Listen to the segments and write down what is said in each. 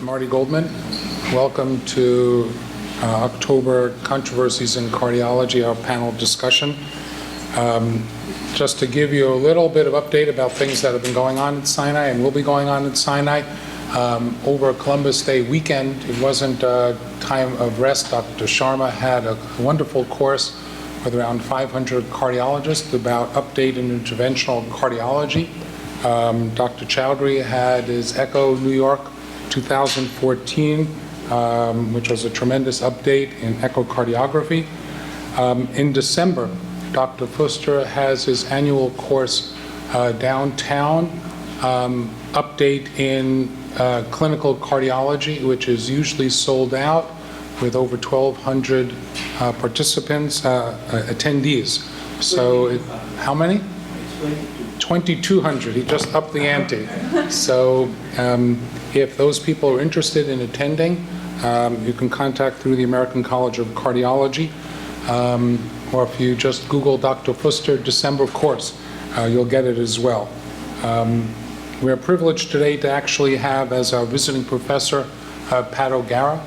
Marty Goldman. Welcome to October Controversies in Cardiology, our panel discussion. Just to give you a little bit of update about things that have been going on at Sinai and will be going on at Sinai. Over Columbus Day weekend, it wasn't a time of rest. Dr. Sharma had a wonderful course with around 500 cardiologists about update in interventional cardiology. Dr. Chowdhury had his ECHO New York 2014, which was a tremendous update in echocardiography. In December, Dr. Fuster has his annual course downtown, update in clinical cardiology, which is usually sold out with over 1,200 participants, attendees. So, how many? 2,200. He just upped the ante. So, if those people are interested in attending, you can contact through the American College of Cardiology, or if you just Google Dr. Fuster December course, you'll get it as well. We're privileged today to actually have as our visiting professor Pat O'Gara,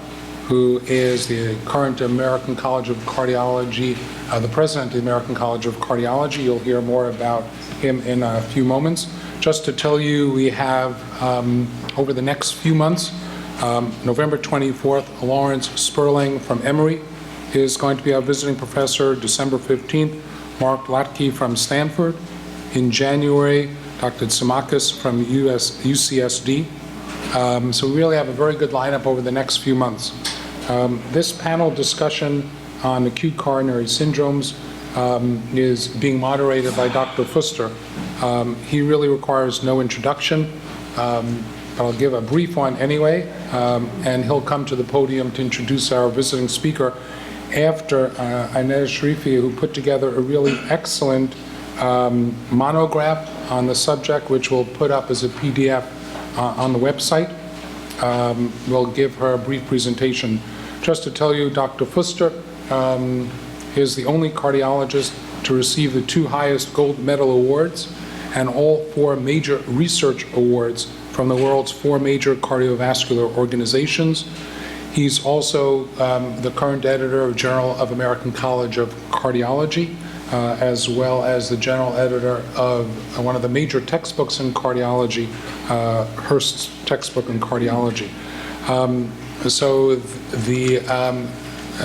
who is the current American College of Cardiology, the president of the American College of Cardiology. You'll hear more about him in a few moments. Just to tell you, we have over the next few months, November 24th, Lawrence Sperling from Emory is going to be our visiting professor. December 15th, Mark Latke from Stanford. In January, Dr. Tsamakis from UCSD. So we really have a very good lineup over the next few months. This panel discussion on acute coronary syndromes is being moderated by Dr. Fuster. He really requires no introduction, but I'll give a brief one anyway, and he'll come to the podium to introduce our visiting speaker after Inez Sharifi, who put together a really excellent monograph on the subject, which we'll put up as a PDF on the website. We'll give her a brief presentation. Just to tell you, Dr. Fuster is the only cardiologist to receive the 2 highest gold medal awards and all 4 major research awards from the world's 4 major cardiovascular organizations. He's also the current editor of Journal of American College of Cardiology, as well as the general editor of one of the major textbooks in cardiology, Hurst's textbook in cardiology. So the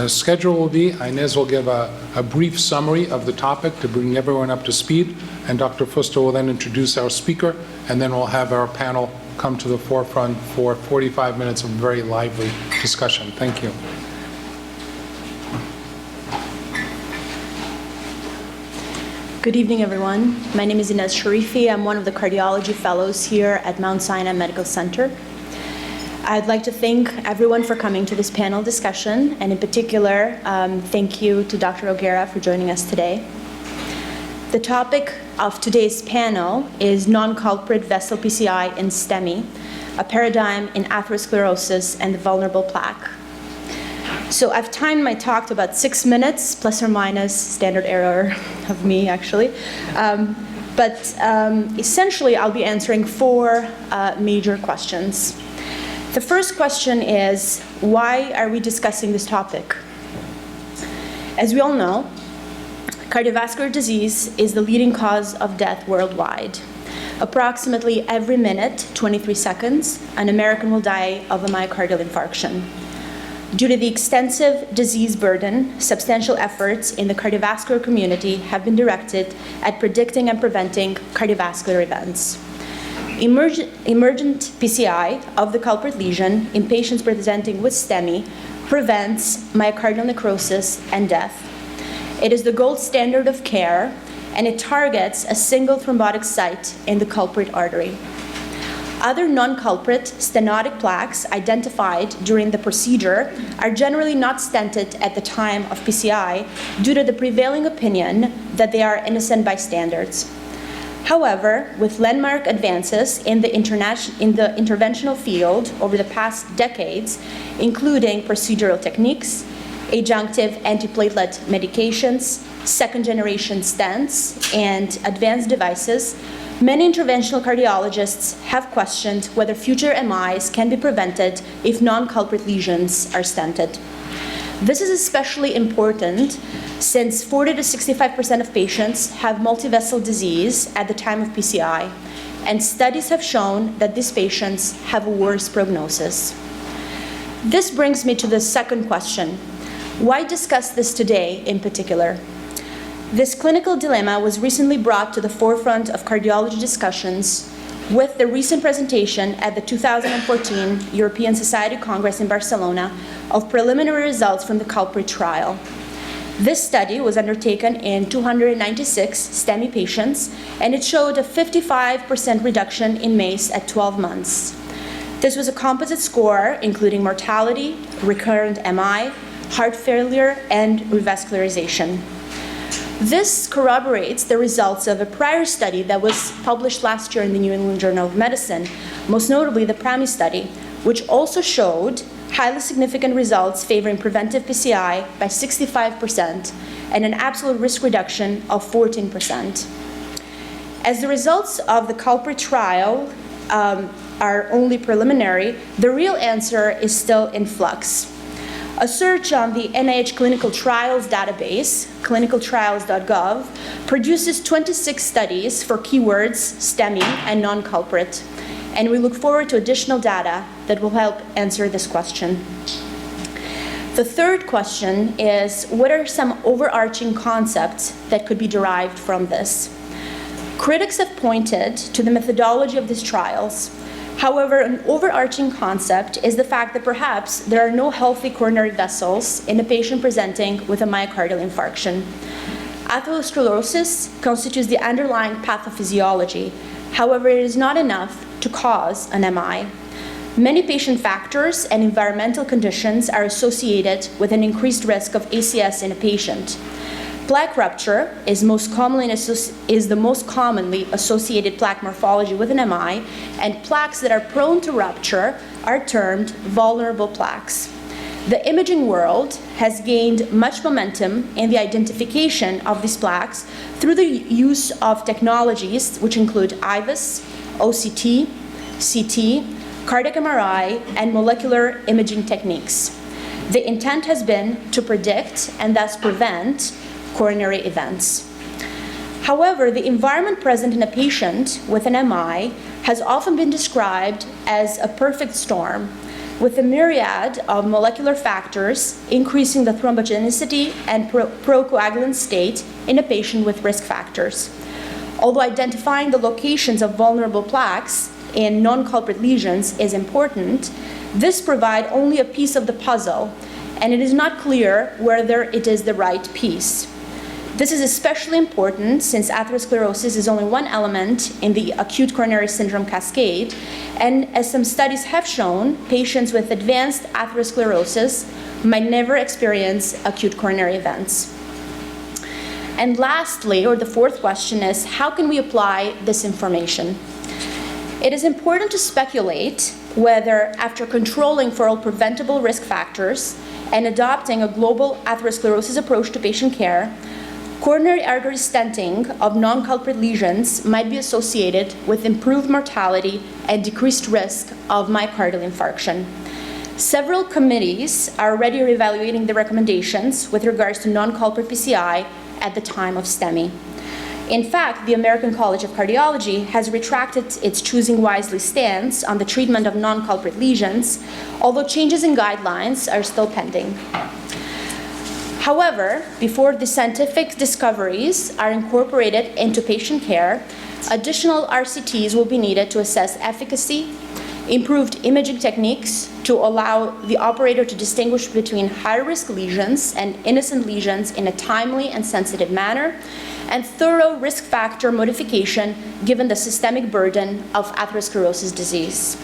schedule will be, Inez will give a brief summary of the topic to bring everyone up to speed, and Dr. Fuster will then introduce our speaker, and then we'll have our panel come to the forefront for 45 minutes of very lively discussion. Thank you. Good evening, everyone. My name is Inez Sharifi. I'm one of the cardiology fellows here at Mount Sinai Medical Center. I'd like to thank everyone for coming to this panel discussion, and in particular, thank you to Dr. O'Gara for joining us today. The topic of today's panel is non-culprit vessel PCI in STEMI, a paradigm in atherosclerosis and the vulnerable plaque. So I've timed my talk to about 6 minutes, plus or minus, standard error of me, actually. But essentially, I'll be answering 4 major questions. The first question is, why are we discussing this topic? As we all know, cardiovascular disease is the leading cause of death worldwide. Approximately every minute, 23 seconds, an American will die of a myocardial infarction. Due to the extensive disease burden, substantial efforts in the cardiovascular community have been directed at predicting and preventing cardiovascular events. Emergent PCI of the culprit lesion in patients presenting with STEMI prevents myocardial necrosis and death. It is the gold standard of care, and it targets a single thrombotic site in the culprit artery. Other non-culprit stenotic plaques identified during the procedure are generally not stented at the time of PCI due to the prevailing opinion that they are innocent bystanders. However, with landmark advances in the interventional field over the past decades, including procedural techniques, adjunctive antiplatelet medications, second-generation stents, and advanced devices, many interventional cardiologists have questioned whether future MIs can be prevented if non-culprit lesions are stented. This is especially important since 40 to 65% of patients have multivessel disease at the time of PCI, and studies have shown that these patients have a worse prognosis. This brings me to the second question. Why discuss this today in particular? This clinical dilemma was recently brought to the forefront of cardiology discussions with the recent presentation at the 2014 European Society Congress in Barcelona of preliminary results from the CULPRIT trial. This study was undertaken in 296 STEMI patients, and it showed a 55% reduction in MACE at 12 months. This was a composite score including mortality, recurrent MI, heart failure, and revascularization. This corroborates the results of a prior study that was published last year in the New England Journal of Medicine, most notably the PRAMI study, which also showed highly significant results favoring preventive PCI by 65% and an absolute risk reduction of 14%. As the results of the CULPRIT trial are only preliminary, the real answer is still in flux. A search on the NIH Clinical Trials database, clinicaltrials.gov, produces 26 studies for keywords STEMI and non-culprit, and we look forward to additional data that will help answer this question. The third question is, what are some overarching concepts that could be derived from this? Critics have pointed to the methodology of these trials. However, an overarching concept is the fact that perhaps there are no healthy coronary vessels in a patient presenting with a myocardial infarction. Atherosclerosis constitutes the underlying pathophysiology. However, it is not enough to cause an MI. Many patient factors and environmental conditions are associated with an increased risk of ACS in a patient. Plaque rupture is the most commonly associated plaque morphology with an MI, and plaques that are prone to rupture are termed vulnerable plaques. The imaging world has gained much momentum in the identification of these plaques through the use of technologies which include IVUS, OCT, CT, cardiac MRI, and molecular imaging techniques. The intent has been to predict and thus prevent coronary events. However, the environment present in a patient with an MI has often been described as a perfect storm, with a myriad of molecular factors increasing the thrombogenicity and procoagulant state in a patient with risk factors. Although identifying the locations of vulnerable plaques in non-culprit lesions is important, this provides only a piece of the puzzle, and it is not clear whether it is the right piece. This is especially important since atherosclerosis is only one element in the acute coronary syndrome cascade, and as some studies have shown, patients with advanced atherosclerosis might never experience acute coronary events. And lastly, or the fourth question is, how can we apply this information? It is important to speculate whether, after controlling for all preventable risk factors and adopting a global atherosclerosis approach to patient care, coronary artery stenting of non-culprit lesions might be associated with improved mortality and decreased risk of myocardial infarction. Several committees are already reevaluating the recommendations with regards to non-culprit PCI at the time of STEMI. In fact, the American College of Cardiology has retracted its Choosing Wisely stance on the treatment of non-culprit lesions, although changes in guidelines are still pending. However, before the scientific discoveries are incorporated into patient care, additional RCTs will be needed to assess efficacy, improved imaging techniques to allow the operator to distinguish between high-risk lesions and innocent lesions in a timely and sensitive manner, and thorough risk factor modification given the systemic burden of atherosclerosis disease.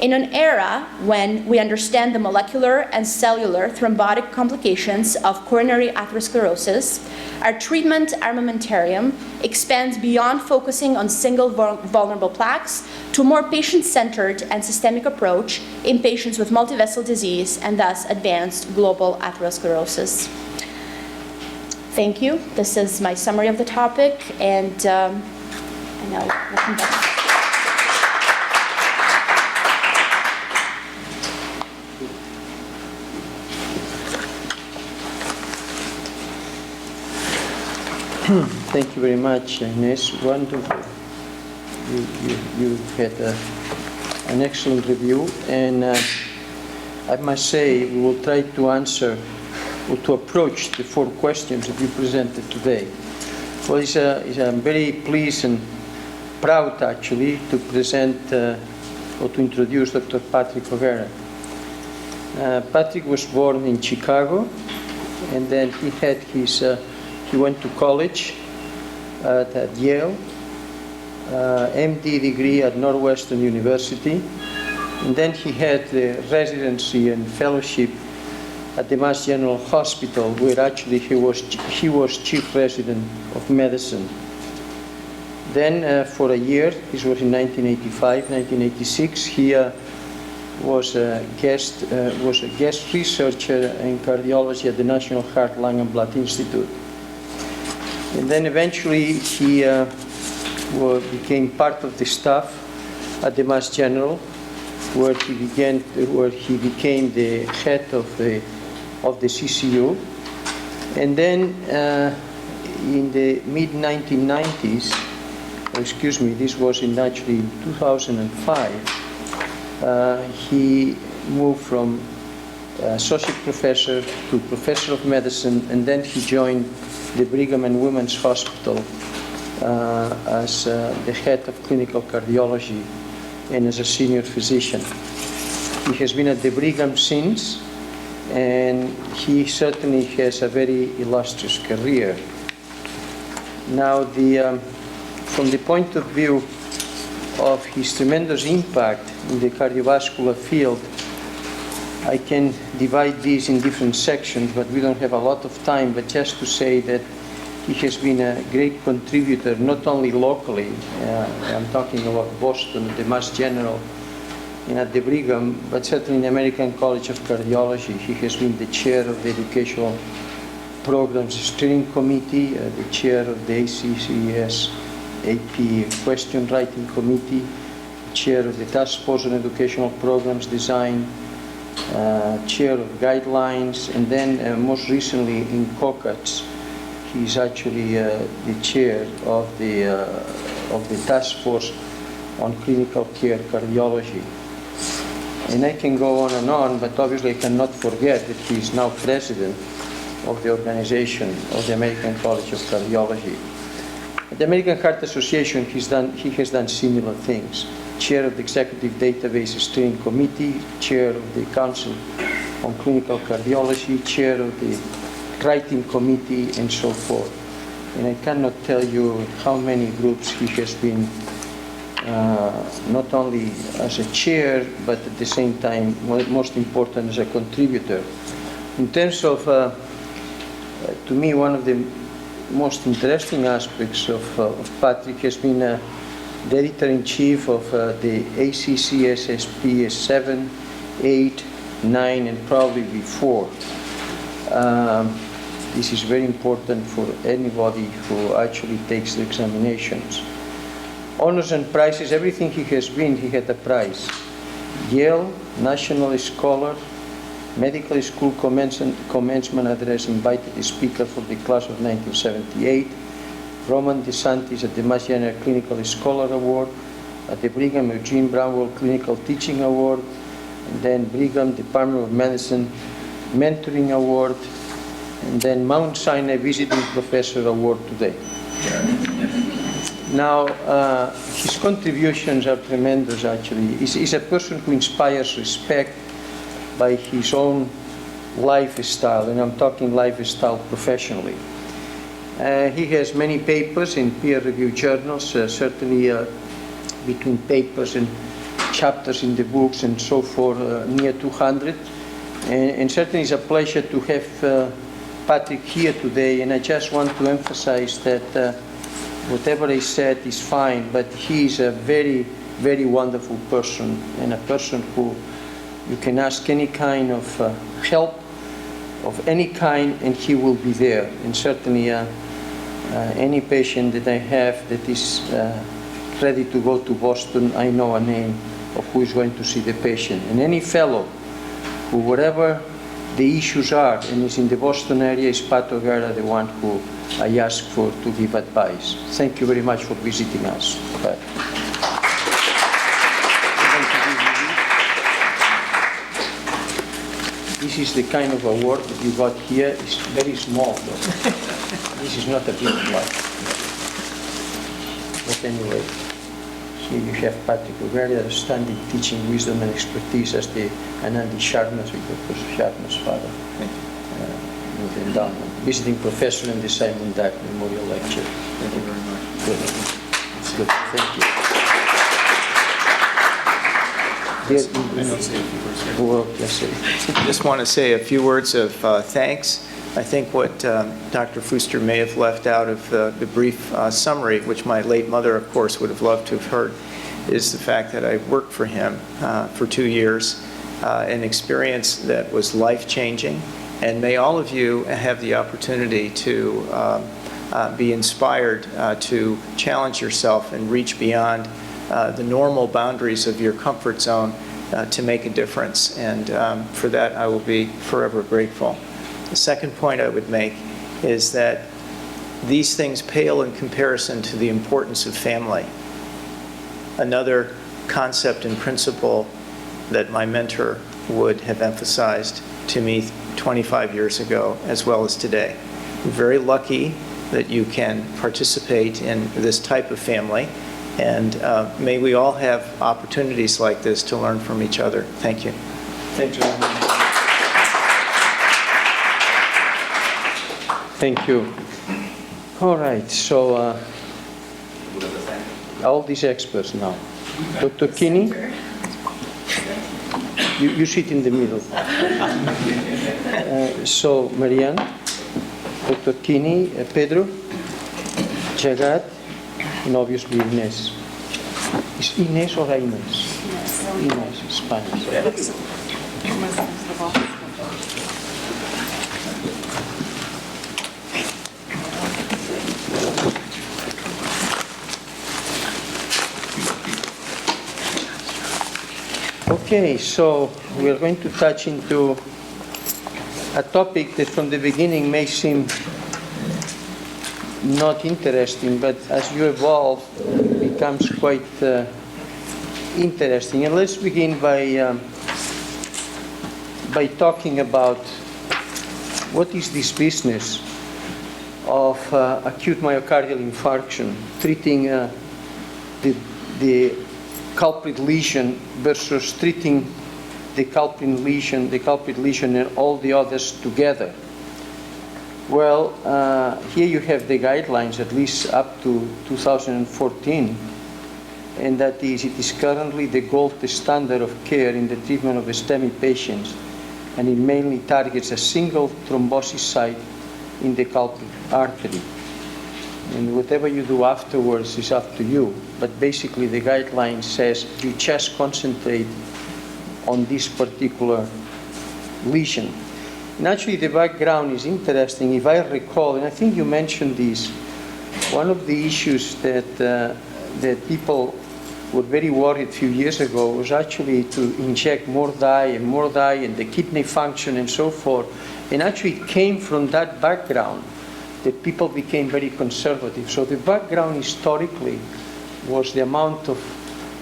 In an era when we understand the molecular and cellular thrombotic complications of coronary atherosclerosis, our treatment armamentarium expands beyond focusing on single vulnerable plaques to a more patient-centered and systemic approach in patients with multivessel disease and thus advanced global atherosclerosis. Thank you. This is my summary of the topic, and now we'll come back. Thank you very much, Ines. Wonderful. You had an excellent review, and I must say we will try to answer or to approach the 4 questions that you presented today. Well, I'm very pleased and proud, actually, to present or to introduce Dr. Patrick O'Hara. Patrick was born in Chicago, and then he went to college at Yale, MD degree at Northwestern University, and then he had the residency and fellowship at the Mass General Hospital, where actually he was chief resident of medicine. Then for a year, this was in 1985, 1986, he was a guest researcher in cardiology at the National Heart, Lung and Blood Institute. And then eventually he became part of the staff at the Mass General, where he became the head of the CCU. And then in the mid-1990s, this was actually in 2005, he moved from associate professor to professor of medicine, and then he joined the Brigham and Women's Hospital as the head of clinical cardiology and as a senior physician. He has been at the Brigham since, and he certainly has a very illustrious career. Now, from the point of view of his tremendous impact in the cardiovascular field, I can divide these in different sections, but we don't have a lot of time, but just to say that he has been a great contributor, not only locally, I'm talking about Boston, the Mass General, and at the Brigham, but certainly in the American College of Cardiology. He has been the chair of the Educational Programs Steering Committee, the chair of the ACCS AP Question Writing Committee, chair of the Task Force on Educational Programs Design, chair of guidelines, and then most recently in COCATS, he's actually the chair of the Task Force on Clinical Care Cardiology. And I can go on, but obviously I cannot forget that he is now president of the organization of the American College of Cardiology. At the American Heart Association, he has done similar things. Chair of the Executive Database Steering Committee, chair of the Council on Clinical Cardiology, chair of the Writing Committee, and so forth. And I cannot tell you how many groups he has been, not only as a chair, but at the same time, most important, as a contributor. In terms of, to me, one of the most interesting aspects of Patrick has been the editor-in-chief of the ACCSSP 7, 8, 9, and probably before. This is very important for anybody who actually takes the examinations. Honors and prizes, everything he has been, he had a prize. Yale, National Scholar, Medical School Commencement Address, invited speaker for the class of 1978, Roman DeSantis at the Mass General Clinical Scholar Award, at the Brigham Eugene Brownwell Clinical Teaching Award, and then Brigham Department of Medicine Mentoring Award, and then Mount Sinai Visiting Professor Award today. Now, his contributions are tremendous, actually. He's a person who inspires respect by his own lifestyle, and I'm talking lifestyle professionally. He has many papers in peer-reviewed journals, certainly between papers and chapters in the books and so forth, near 200. And certainly it's a pleasure to have Patrick here today, and I just want to emphasize that whatever I said is fine, but he is a very, very wonderful person, and a person who you can ask any kind of help, of any kind, and he will be there. And certainly any patient that I have that is ready to go to Boston, I know a name of who is going to see the patient. And any fellow who, whatever the issues are and is in the Boston area, is Pat O'Gara, the one who I ask for to give advice. Thank you very much for visiting us. Pat. This is the kind of award that you got here. It's very small, though. This is not a big one. But anyway, here you have Patrick O'Gara, outstanding teaching wisdom and expertise as and Andy Sharma's, Dr. Sharma's father, with the endowment. Visiting professor in the Simon Dack Memorial Lecture. Thank you very much. Good. Good. Thank you. Well, yes, I just want to say a few words of thanks. I think what Dr. Fuster may have left out of the brief summary, which my late mother, of course, would have loved to have heard, is the fact that I worked for him for 2 years, an experience that was life-changing. And may all of you have the opportunity to be inspired to challenge yourself and reach beyond the normal boundaries of your comfort zone to make a difference. And for that, I will be forever grateful. The second point I would make is that these things pale in comparison to the importance of family. Another concept and principle that my mentor would have emphasized to me 25 years ago, as well as today. I'm very lucky that you can participate in this type of family, and may we all have opportunities like this to learn from each other. Thank you. Thank you. Thank you. All right, so all these experts now. Dr. Kinney, you sit in the middle. So Marianne, Dr. Kinney, Pedro, Jagat, and obviously Inés. Is Inés or Inés? Inés, Spanish. Okay, so we are going to touch into a topic that from the beginning may seem not interesting, but as you evolve, it becomes quite interesting. And let's begin by talking about what is this business of acute myocardial infarction, treating the culprit lesion versus treating the culprit lesion and all the others together. Well, here you have the guidelines, at least up to 2014, and that is, it is currently the gold standard of care in the treatment of STEMI patients, and it mainly targets a single thrombosis site in the culprit artery. And whatever you do afterwards is up to you, but basically the guideline says you just concentrate on this particular lesion. And actually the background is interesting. If I recall, and I think you mentioned this, one of the issues that people were very worried a few years ago was actually to inject more dye and the kidney function and so forth. And actually it came from that background that people became very conservative. So the background historically was the amount of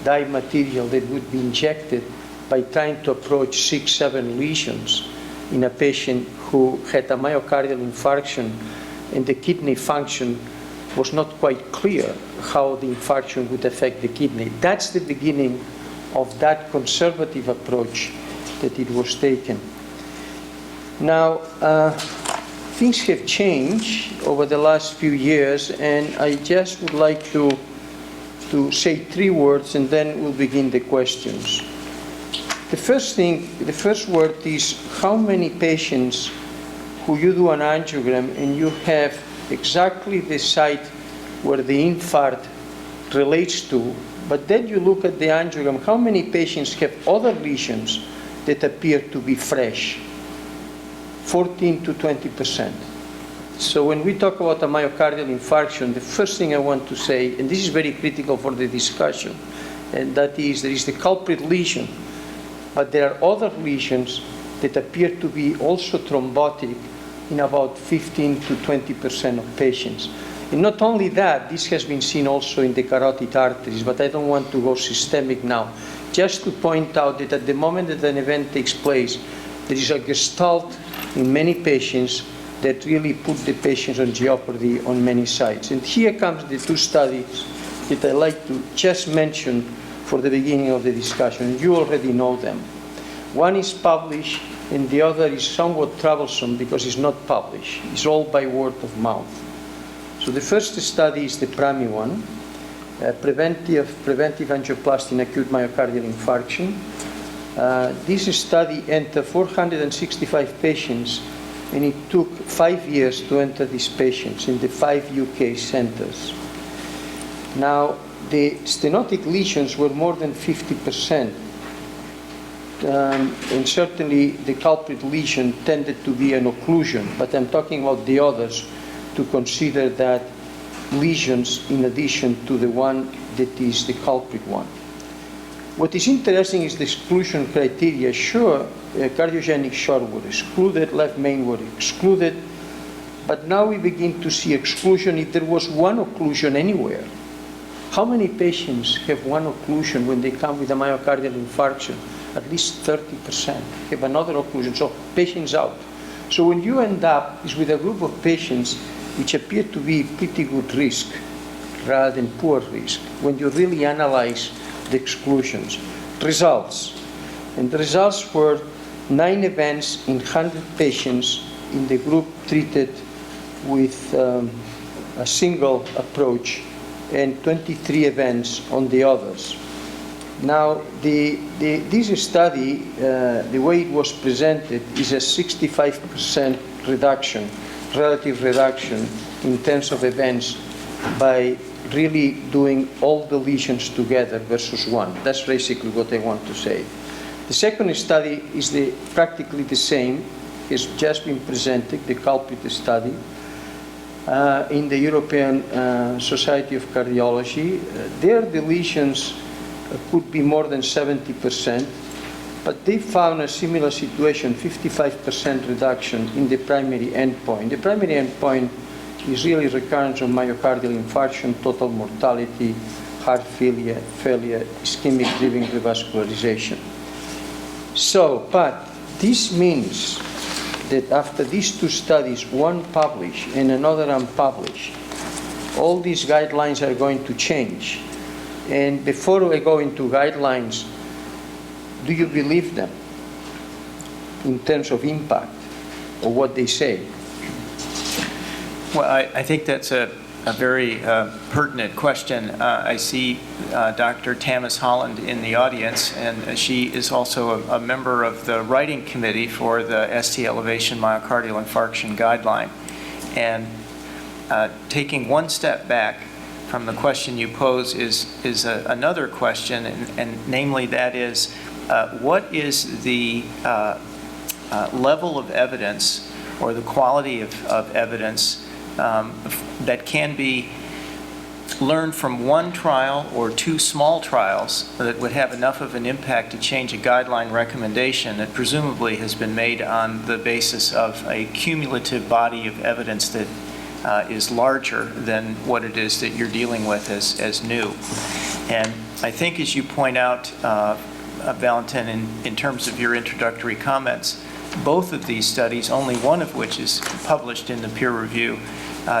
dye material that would be injected by trying to approach 6, 7 lesions in a patient who had a myocardial infarction and the kidney function was not quite clear how the infarction would affect the kidney. That's the beginning of that conservative approach that it was taken. Now, things have changed over the last few years, and I just would like to say 3 words, and then we'll begin the questions. The first word is how many patients who you do an angiogram and you have exactly the site where the infarct relates to, but then you look at the angiogram, how many patients have other lesions that appear to be fresh? 14 to 20%. So when we talk about a myocardial infarction, the first thing I want to say, and this is very critical for the discussion, and that is there is the culprit lesion, but there are other lesions that appear to be also thrombotic in about 15 to 20% of patients. And not only that, this has been seen also in the carotid arteries, but I don't want to go systemic now. Just to point out that at the moment that an event takes place, there is a gestalt in many patients that really put the patients on jeopardy on many sides. And here comes the two studies that I like to just mention for the beginning of the discussion. You already know them. One is published, and the other is somewhat troublesome because it's not published. It's all by word of mouth. So the first study is the PRAMI one, preventive angioplasty in acute myocardial infarction. This study entered 465 patients, and it took 5 years to enter these patients in the 5 UK centers. Now, the stenotic lesions were more than 50%, and certainly the culprit lesion tended to be an occlusion, but I'm talking about the others to consider that lesions in addition to the one that is the culprit one. What is interesting is the exclusion criteria. Sure, cardiogenic short were excluded, left main were excluded, but now we begin to see exclusion if there was one occlusion anywhere. How many patients have one occlusion when they come with a myocardial infarction? At least 30% have another occlusion, so patients out. So when you end up is with a group of patients which appear to be pretty good risk rather than poor risk, when you really analyze the exclusions. Results. And the results were 9 events in 100 patients in the group treated with a single approach, and 23 events on the others. Now, this study, the way it was presented, is a 65% reduction, relative reduction in terms of events by really doing all the lesions together versus one. That's basically what I want to say. The second study is practically the same. It's just been presented, the culprit study, in the European Society of Cardiology. There the lesions could be more than 70%, but they found a similar situation, 55% reduction in the primary endpoint. The primary endpoint is really recurrence of myocardial infarction, total mortality, heart failure, ischemic driven revascularization. So, but this means that after these two studies, one published and another unpublished, all these guidelines are going to change. And before I go into guidelines, do you believe them in terms of impact or what they say? Well, I think that's a very pertinent question. I see Dr. Tamis Holland in the audience, and she is also a member of the writing committee for the ST elevation myocardial infarction guideline. And taking one step back from the question you pose is another question, and namely that is, what is the level of evidence or the quality of evidence that can be learned from one trial or two small trials that would have enough of an impact to change a guideline recommendation that presumably has been made on the basis of a cumulative body of evidence that is larger than what it is that you're dealing with as new. And I think, as you point out, Valentin, in terms of your introductory comments, both of these studies, only one of which is published in the peer review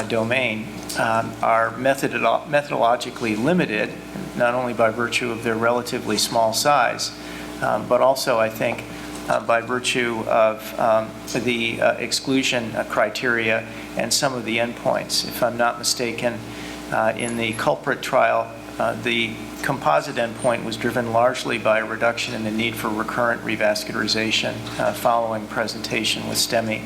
domain, are methodologically limited, not only by virtue of their relatively small size, but also, I think, by virtue of the exclusion criteria and some of the endpoints. If I'm not mistaken, in the culprit trial, the composite endpoint was driven largely by a reduction in the need for recurrent revascularization following presentation with STEMI.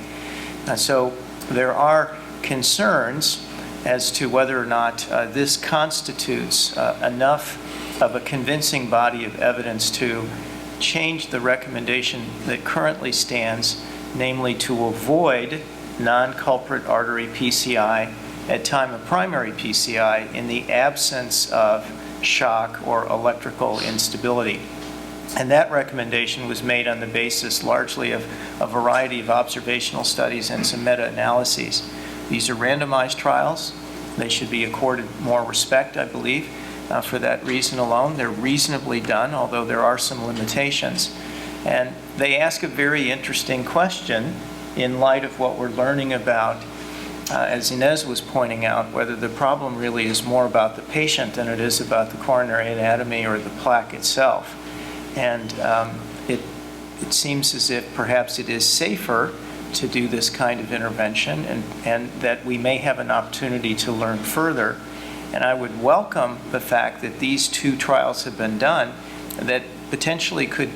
So there are concerns as to whether or not this constitutes enough of a convincing body of evidence to change the recommendation that currently stands namely to avoid non-culprit artery PCI at time of primary PCI in the absence of shock or electrical instability. And that recommendation was made on the basis largely of a variety of observational studies and some meta-analyses. These are randomized trials. They should be accorded more respect, I believe, for that reason alone. They're reasonably done, although there are some limitations. And they ask a very interesting question in light of what we're learning about, as Inez was pointing out, whether the problem really is more about the patient than it is about the coronary anatomy or the plaque itself. And it seems as if perhaps it is safer to do this kind of intervention, and that we may have an opportunity to learn further. And I would welcome the fact that these two trials have been done that potentially could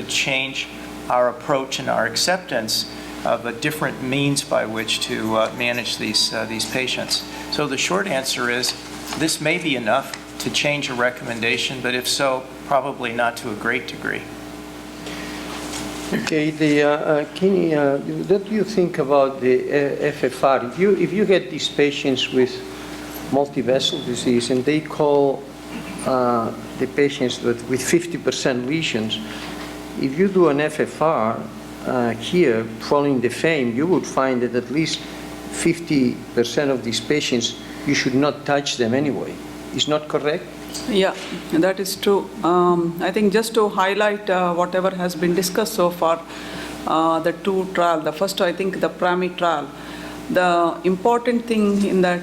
change our approach and our acceptance of a different means by which to manage these patients. So the short answer is, this may be enough to change a recommendation, but if so, probably not to a great degree. Okay, Kenny, what do you think about the FFR? If you get these patients with multivessel disease and they call the patients with 50% lesions, if you do an FFR here following the FAME, you would find that at least 50% of these patients, you should not touch them anyway. Is not correct? Yeah, that is true. I think just to highlight whatever has been discussed so far, the two trials, the first, I think the PRAMI trial, the important thing in that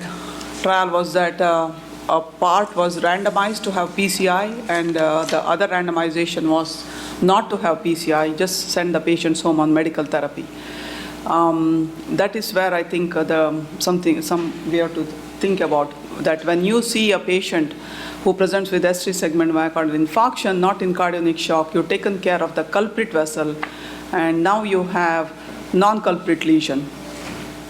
trial was that a part was randomized to have PCI, and the other randomization was not to have PCI, just send the patients home on medical therapy. That is where I think we have to think about that. When you see a patient who presents with S3 segment myocardial infarction, not in cardiogenic shock, you've taken care of the culprit vessel, and now you have non-culprit lesion.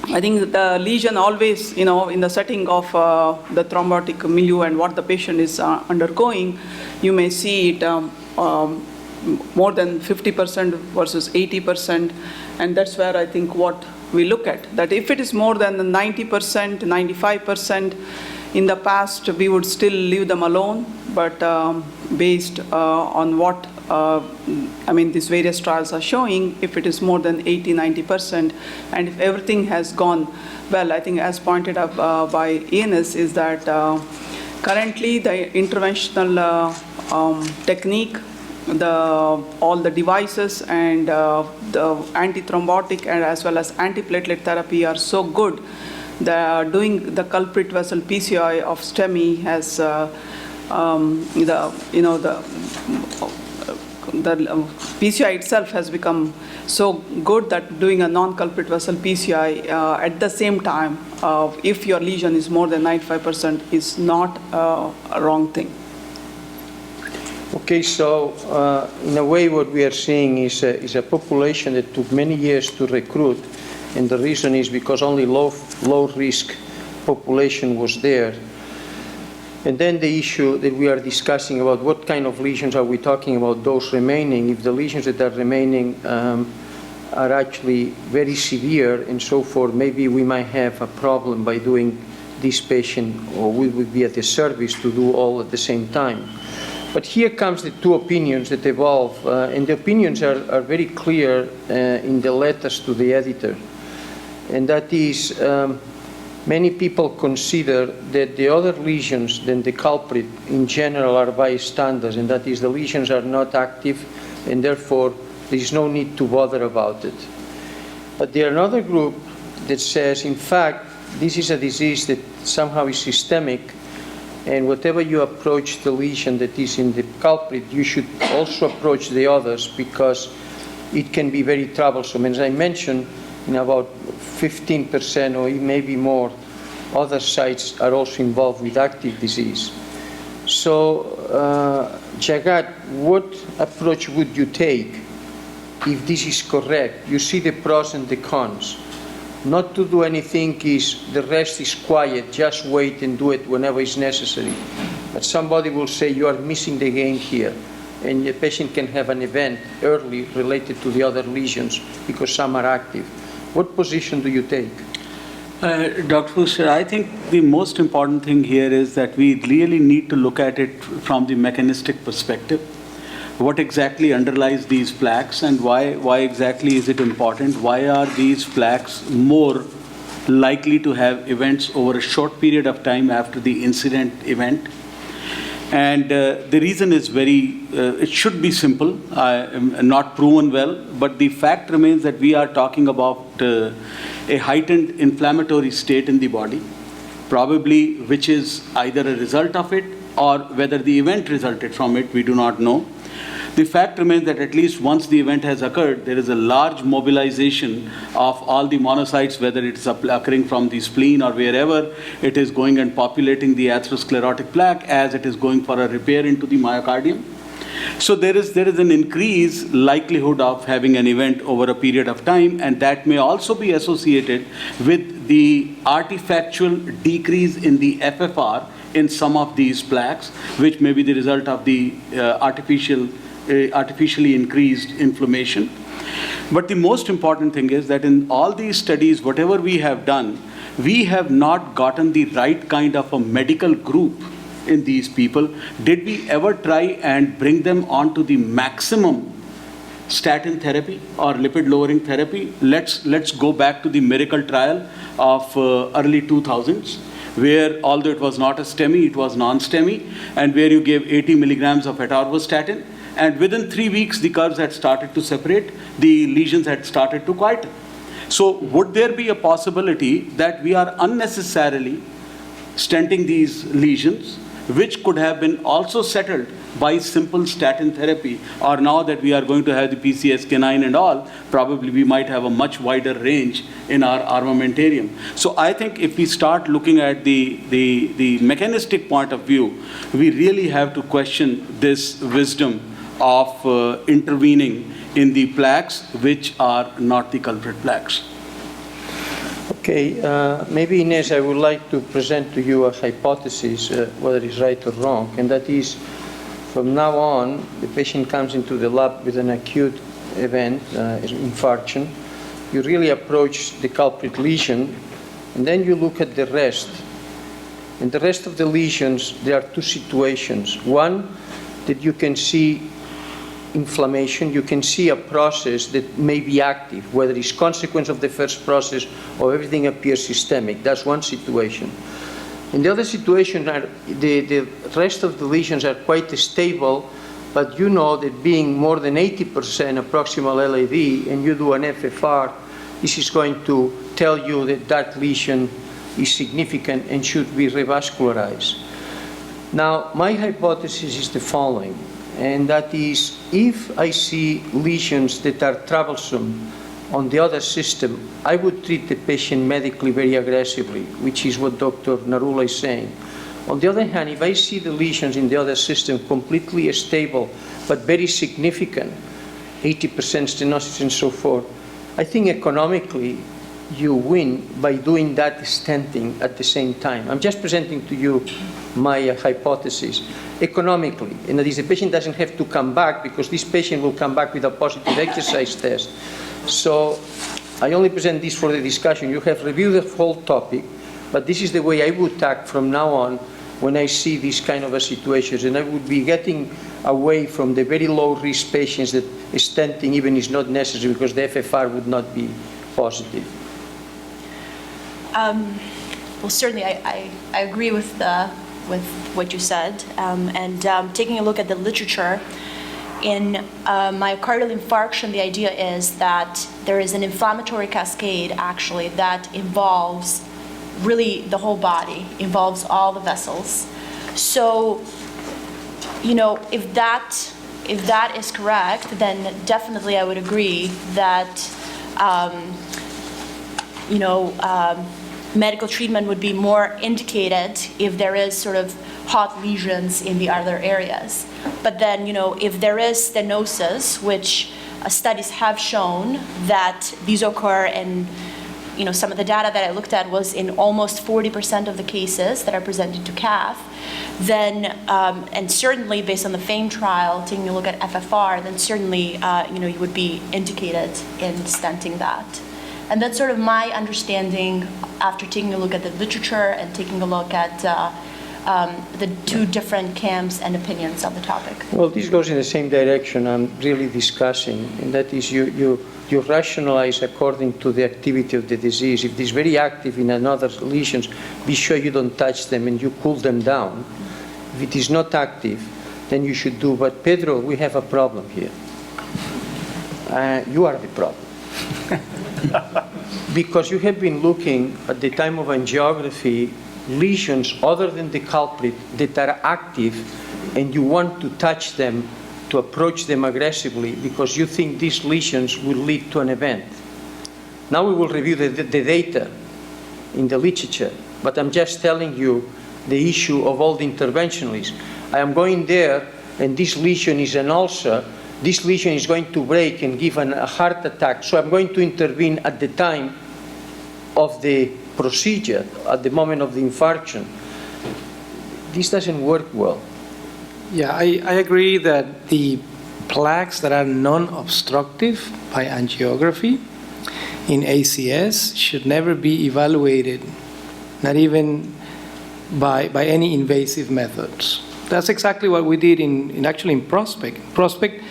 I think the lesion always, in the setting of the thrombotic milieu and what the patient is undergoing, you may see it more than 50% versus 80%, and that's where I think what we look at, that if it is more than 90%, 95%, in the past we would still leave them alone, but based on what these various trials are showing, if it is more than 80-90%, and if everything has gone well, I think as pointed out by Ines, is that currently the interventional technique, all the devices and the antithrombotic and as well as antiplatelet therapy are so good. Doing the culprit vessel PCI of STEMI has the PCI itself has become so good that doing a non-culprit vessel PCI at the same time, if your lesion is more than 95%, is not a wrong thing. Okay, so in a way what we are seeing is a population that took many years to recruit, and the reason is because only low-risk population was there. And then the issue that we are discussing about what kind of lesions are we talking about, those remaining, if the lesions that are remaining are actually very severe and so forth, maybe we might have a problem by doing this patient, or we would be at a service to do all at the same time. But here comes the two opinions that evolve, and the opinions are very clear in the letters to the editor. And that is, many people consider that the other lesions than the culprit in general are bystanders, and that is the lesions are not active, and therefore there is no need to bother about it. But there are another group that says, in fact, this is a disease that somehow is systemic, and whatever you approach the lesion that is in the culprit, you should also approach the others, because it can be very troublesome. As I mentioned, in about 15% or maybe more, other sites are also involved with active disease. So, Jagat, what approach would you take if this is correct? You see the pros and the cons. Not to do anything is, the rest is quiet, just wait and do it whenever it's necessary. But somebody will say, you are missing the game here. and the patient can have an event early related to the other lesions because some are active. What position do you take? Dr. Fuster, I think the most important thing here is that we really need to look at it from the mechanistic perspective. What exactly underlies these plaques, and why exactly is it important? Why are these plaques more likely to have events over a short period of time after the incident event? And the reason is it should be simple, not proven well, but the fact remains that we are talking about a heightened inflammatory state in the body, probably which is either a result of it or whether the event resulted from it, we do not know. The fact remains that at least once the event has occurred, there is a large mobilization of all the monocytes, whether it is occurring from the spleen or wherever it is going and populating the atherosclerotic plaque as it is going for a repair into the myocardium. So there is an increased likelihood of having an event over a period of time, and that may also be associated with the artifactual decrease in the FFR in some of these plaques, which may be the result of the artificially increased inflammation. But the most important thing is that in all these studies, whatever we have done, we have not gotten the right kind of a medical group in these people. Did we ever try and bring them onto the maximum statin therapy or lipid lowering therapy? Let's go back to the miracle trial of early 2000s, where although it was not a STEMI, it was non-STEMI, and where you gave 80 milligrams of atorvastatin, and within 3 weeks the curves had started to separate, the lesions had started to quieten. So would there be a possibility that we are unnecessarily stenting these lesions, which could have been also settled by simple statin therapy, or now that we are going to have the PCSK9 and all, probably we might have a much wider range in our armamentarium. So I think if we start looking at the mechanistic point of view, we really have to question this wisdom of intervening in the plaques which are not the culprit plaques. Okay, maybe Inez, I would like to present to you a hypothesis, whether it's right or wrong, and that is, from now on, the patient comes into the lab with an acute event, infarction. You really approach the culprit lesion, and then you look at the rest. In the rest of the lesions, there are two situations. One, that you can see inflammation, you can see a process that may be active, whether it's consequence of the first process or everything appears systemic. That's one situation. In the other situation, the rest of the lesions are quite stable, but you know that being more than 80% a proximal LAD and you do an FFR, this is going to tell you that that lesion is significant and should be revascularized. Now, my hypothesis is the following, and that is, if I see lesions that are troublesome on the other system, I would treat the patient medically very aggressively, which is what Dr. Narula is saying. On the other hand, if I see the lesions in the other system completely stable, but very significant, 80% stenosis and so forth, I think economically you win by doing that stenting at the same time. I'm just presenting to you my hypothesis. Economically, and that is, the patient doesn't have to come back, because this patient will come back with a positive exercise test. So I only present this for the discussion. You have reviewed the whole topic, but this is the way I would act from now on when I see these kind of situations, and I would be getting away from the very low risk patients that stenting even is not necessary because the FFR would not be positive. Well, certainly I agree with what you said, and taking a look at the literature, in myocardial infarction, the idea is that there is an inflammatory cascade actually that involves really the whole body, involves all the vessels. So, you know, if that is correct, then definitely I would agree that, medical treatment would be more indicated if there is sort of hot lesions in the other areas. But then, if there is stenosis, which studies have shown that these occur in, some of the data that I looked at was in almost 40% of the cases that are presented to CAF, then, and certainly based on the FAME trial, taking a look at FFR, then certainly, you would be indicated in stenting that. And that's sort of my understanding after taking a look at the literature and taking a look at the two different camps and opinions of the topic. Well, this goes in the same direction I'm really discussing, and that is you rationalize according to the activity of the disease. If it is very active in another lesions, be sure you don't touch them and you cool them down. If it is not active, then you should do. But Pedro, we have a problem here. You are the problem. Because you have been looking at the time of angiography lesions other than the culprit that are active, and you want to touch them, to approach them aggressively because you think these lesions will lead to an event. Now we will review the data in the literature, but I'm just telling you the issue of all the interventionalists. I am going there, and this lesion is an ulcer. This lesion is going to break and give a heart attack, so I'm going to intervene at the time of the procedure, at the moment of the infarction. This doesn't work well. Yeah, I agree that the plaques that are non-obstructive by angiography in ACS should never be evaluated, not even by any invasive methods. That's exactly what we did actually in Prospect. Prospect,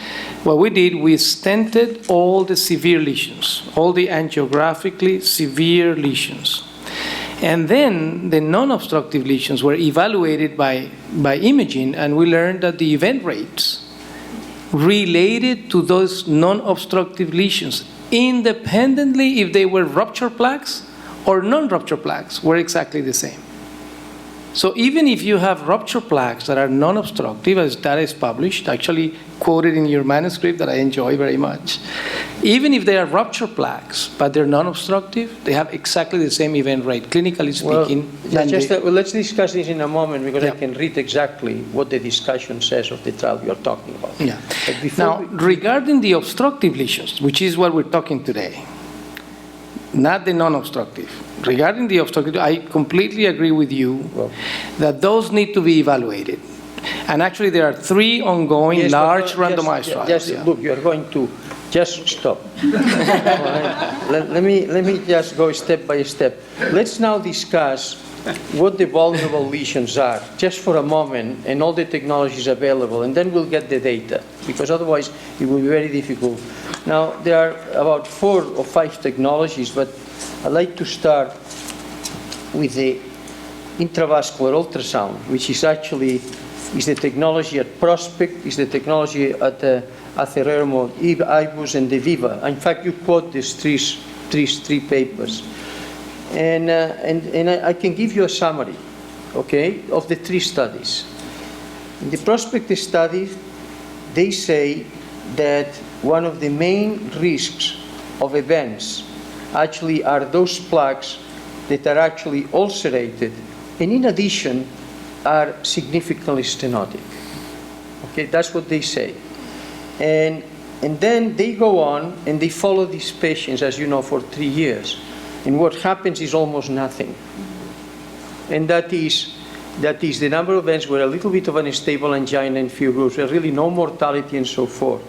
what we did, we stented all the severe lesions, all the angiographically severe lesions. And then the non-obstructive lesions were evaluated by imaging, and we learned that the event rates related to those non-obstructive lesions, independently if they were rupture plaques or non-rupture plaques, were exactly the same. So even if you have rupture plaques that are non-obstructive, as data is published, actually quoted in your manuscript that I enjoy very much, even if they are rupture plaques, but they're non-obstructive, they have exactly the same event rate, clinically speaking. Well, let's discuss this in a moment, because Yeah. I can read exactly what the discussion says of the trial you're talking about. Yeah. But before Now, regarding the obstructive lesions, which is what we're talking today, not the non-obstructive. Regarding the obstructive, I completely agree with you that those need to be evaluated. And actually, there are 3 ongoing Yes, but, large randomized trials. Just Yeah. look, you are going to just stop. All right. Let me just go step by step. Let's now discuss what the vulnerable lesions are, just for a moment, and all the technologies available, and then we'll get the data, because otherwise it will be very difficult. Now, there are about 4 or 5 technologies, but I'd like to start with the intravascular ultrasound, which is actually the technology at Prospect, is the technology at Acerermo, IBUS, and the Viva. In fact, you quote these three papers. And I can give you a summary, okay, of the 3 studies. In the Prospect study, they say that one of the main risks of events actually are those plaques that are actually ulcerated, and in addition are significantly stenotic. Okay, that's what they say. And then they go on and they follow these patients, as you know, for 3 years. And what happens is almost nothing. And that is the number of events were a little bit of an unstable angina in few groups, but really no mortality and so forth.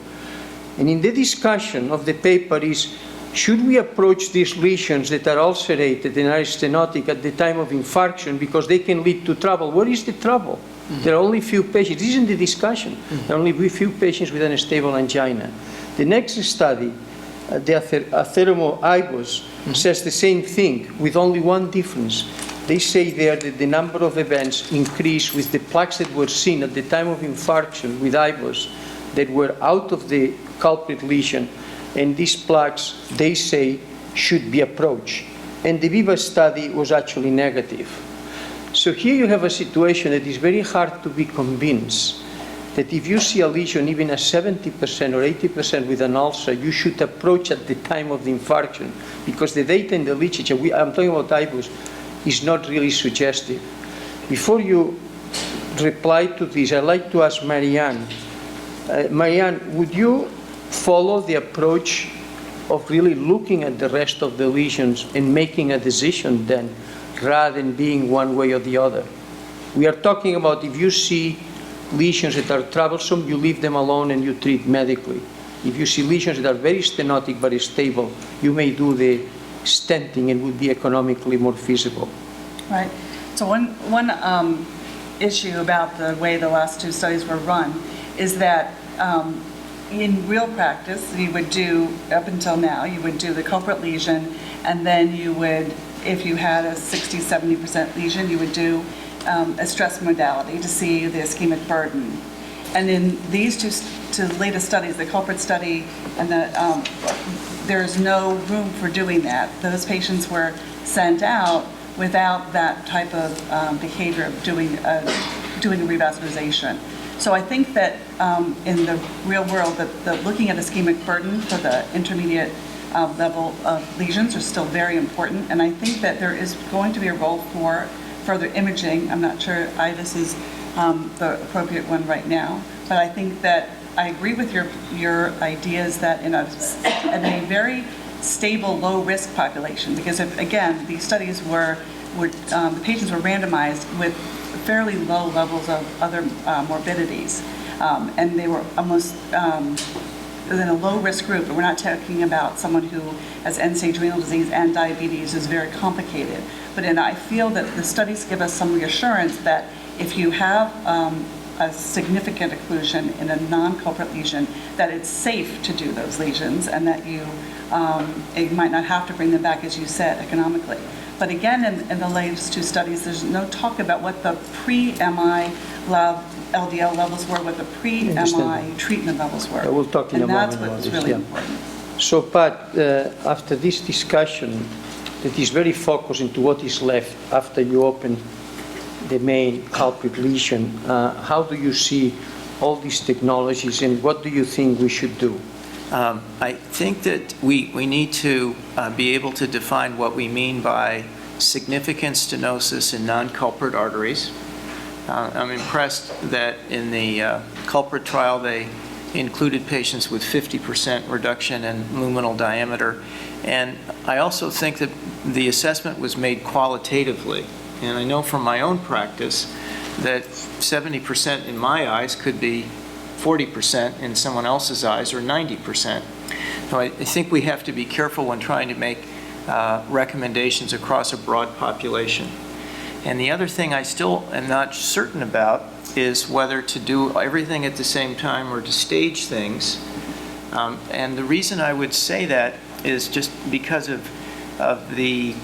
And in the discussion of the paper is, should we approach these lesions that are ulcerated and are stenotic at the time of infarction because they can lead to trouble? What is the trouble? There are only few patients. This isn't the discussion. There are only few patients with an unstable angina. The next study, the Acerermo IBUS, says the same thing with only one difference. They say there that the number of events increased with the plaques that were seen at the time of infarction with IBUS that were out of the culprit lesion, and these plaques, they say, should be approached. And the Viva study was actually negative. So here you have a situation that is very hard to be convinced that if you see a lesion even a 70% or 80% with an ulcer, you should approach at the time of the infarction, because the data in the literature, I'm talking about IBUS, is not really suggestive. Before you reply to this, I'd like to ask Marianne. Marianne, would you follow the approach of really looking at the rest of the lesions and making a decision then, rather than being one way or the other. We are talking about if you see lesions that are troublesome, you leave them alone and you treat medically. If you see lesions that are very stenotic but stable, you may do the stenting and would be economically more feasible. Right. So one issue about the way the last two studies were run is that in real practice, you would do, up until now, you would do the culprit lesion, and then you would, if you had a 60-70% lesion, you would do a stress modality to see the ischemic burden. And in these two latest studies, the culprit study and there's no room for doing that. Those patients were sent out without that type of behavior of doing a revascularization. So I think that in the real world, that looking at ischemic burden for the intermediate level of lesions are still very important. And I think that there is going to be a role for further imaging. I'm not sure IVUS is the appropriate one right now, but I think that I agree with your ideas that in a very stable, low-risk population, because if, again, these studies the patients were randomized with fairly low levels of other morbidities, and they were almost in a low-risk group, but we're not talking about someone who has end-stage renal disease and diabetes is very complicated. But I feel that the studies give us some reassurance that if you have a significant occlusion in a non-culprit lesion, that it's safe to do those lesions and that you might not have to bring them back, as you said, economically. But again, in the latest two studies, there's no talk about what the pre-MI LDL levels were, what the pre-MI treatment levels were. We'll talk in a moment about And that's this, what's really yeah. important. So, Pat, after this discussion that is very focused into what is left after you open the main culprit lesion, how do you see all these technologies and what do you think we should do? I think that we need to be able to define what we mean by significant stenosis in non-culprit arteries. I'm impressed that in the culprit trial they included patients with 50% reduction in luminal diameter. And I also think that the assessment was made qualitatively. And I know from my own practice that 70% in my eyes could be 40% in someone else's eyes, or 90%. So I think we have to be careful when trying to make recommendations across a broad population. And the other thing I still am not certain about is whether to do everything at the same time or to stage things. And the reason I would say that is just because of the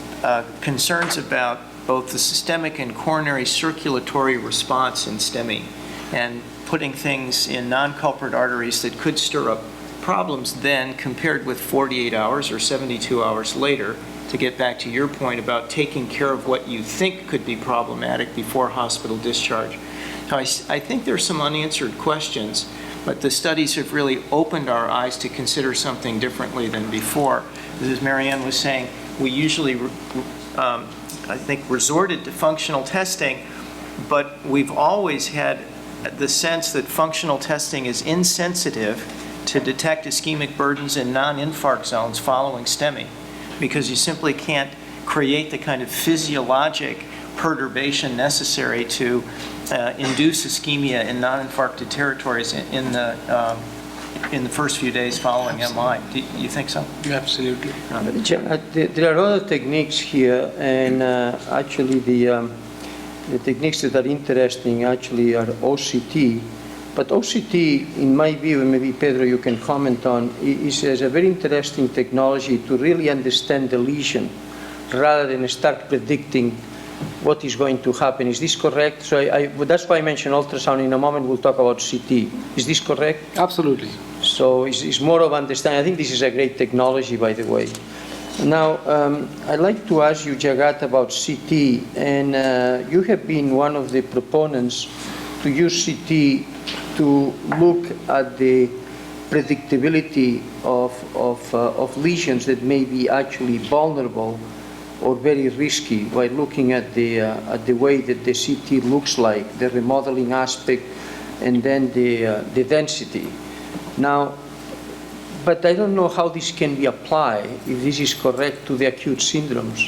concerns about both the systemic and coronary circulatory response in STEMI, and putting things in non-culprit arteries that could stir up problems then compared with 48 hours or 72 hours later, to get back to your point about taking care of what you think could be problematic before hospital discharge. So I think there's some unanswered questions, but the studies have really opened our eyes to consider something differently than before. As Marianne was saying, we usually, I think, resorted to functional testing, but we've always had the sense that functional testing is insensitive to detect ischemic burdens in non-infarct zones following STEMI, because you simply can't create the kind of physiologic perturbation necessary to induce ischemia in non-infarcted territories in the first few days following MI. Do you think so? Absolutely. There are other techniques here, and actually the techniques that are interesting actually are OCT. But OCT, in my view, and maybe Pedro you can comment on, is a very interesting technology to really understand the lesion rather than start predicting what is going to happen. Is this correct? So that's why I mentioned ultrasound. In a moment we'll talk about CT. Is this correct? Absolutely. So it's more of understanding. I think this is a great technology, by the way. Now, I'd like to ask you, Jagat, about CT. And you have been one of the proponents to use CT to look at the predictability of lesions that may be actually vulnerable or very risky by looking at the way that the CT looks like, the remodeling aspect, and then the density. Now, But I don't know how this can be applied, if this is correct, to the acute syndromes.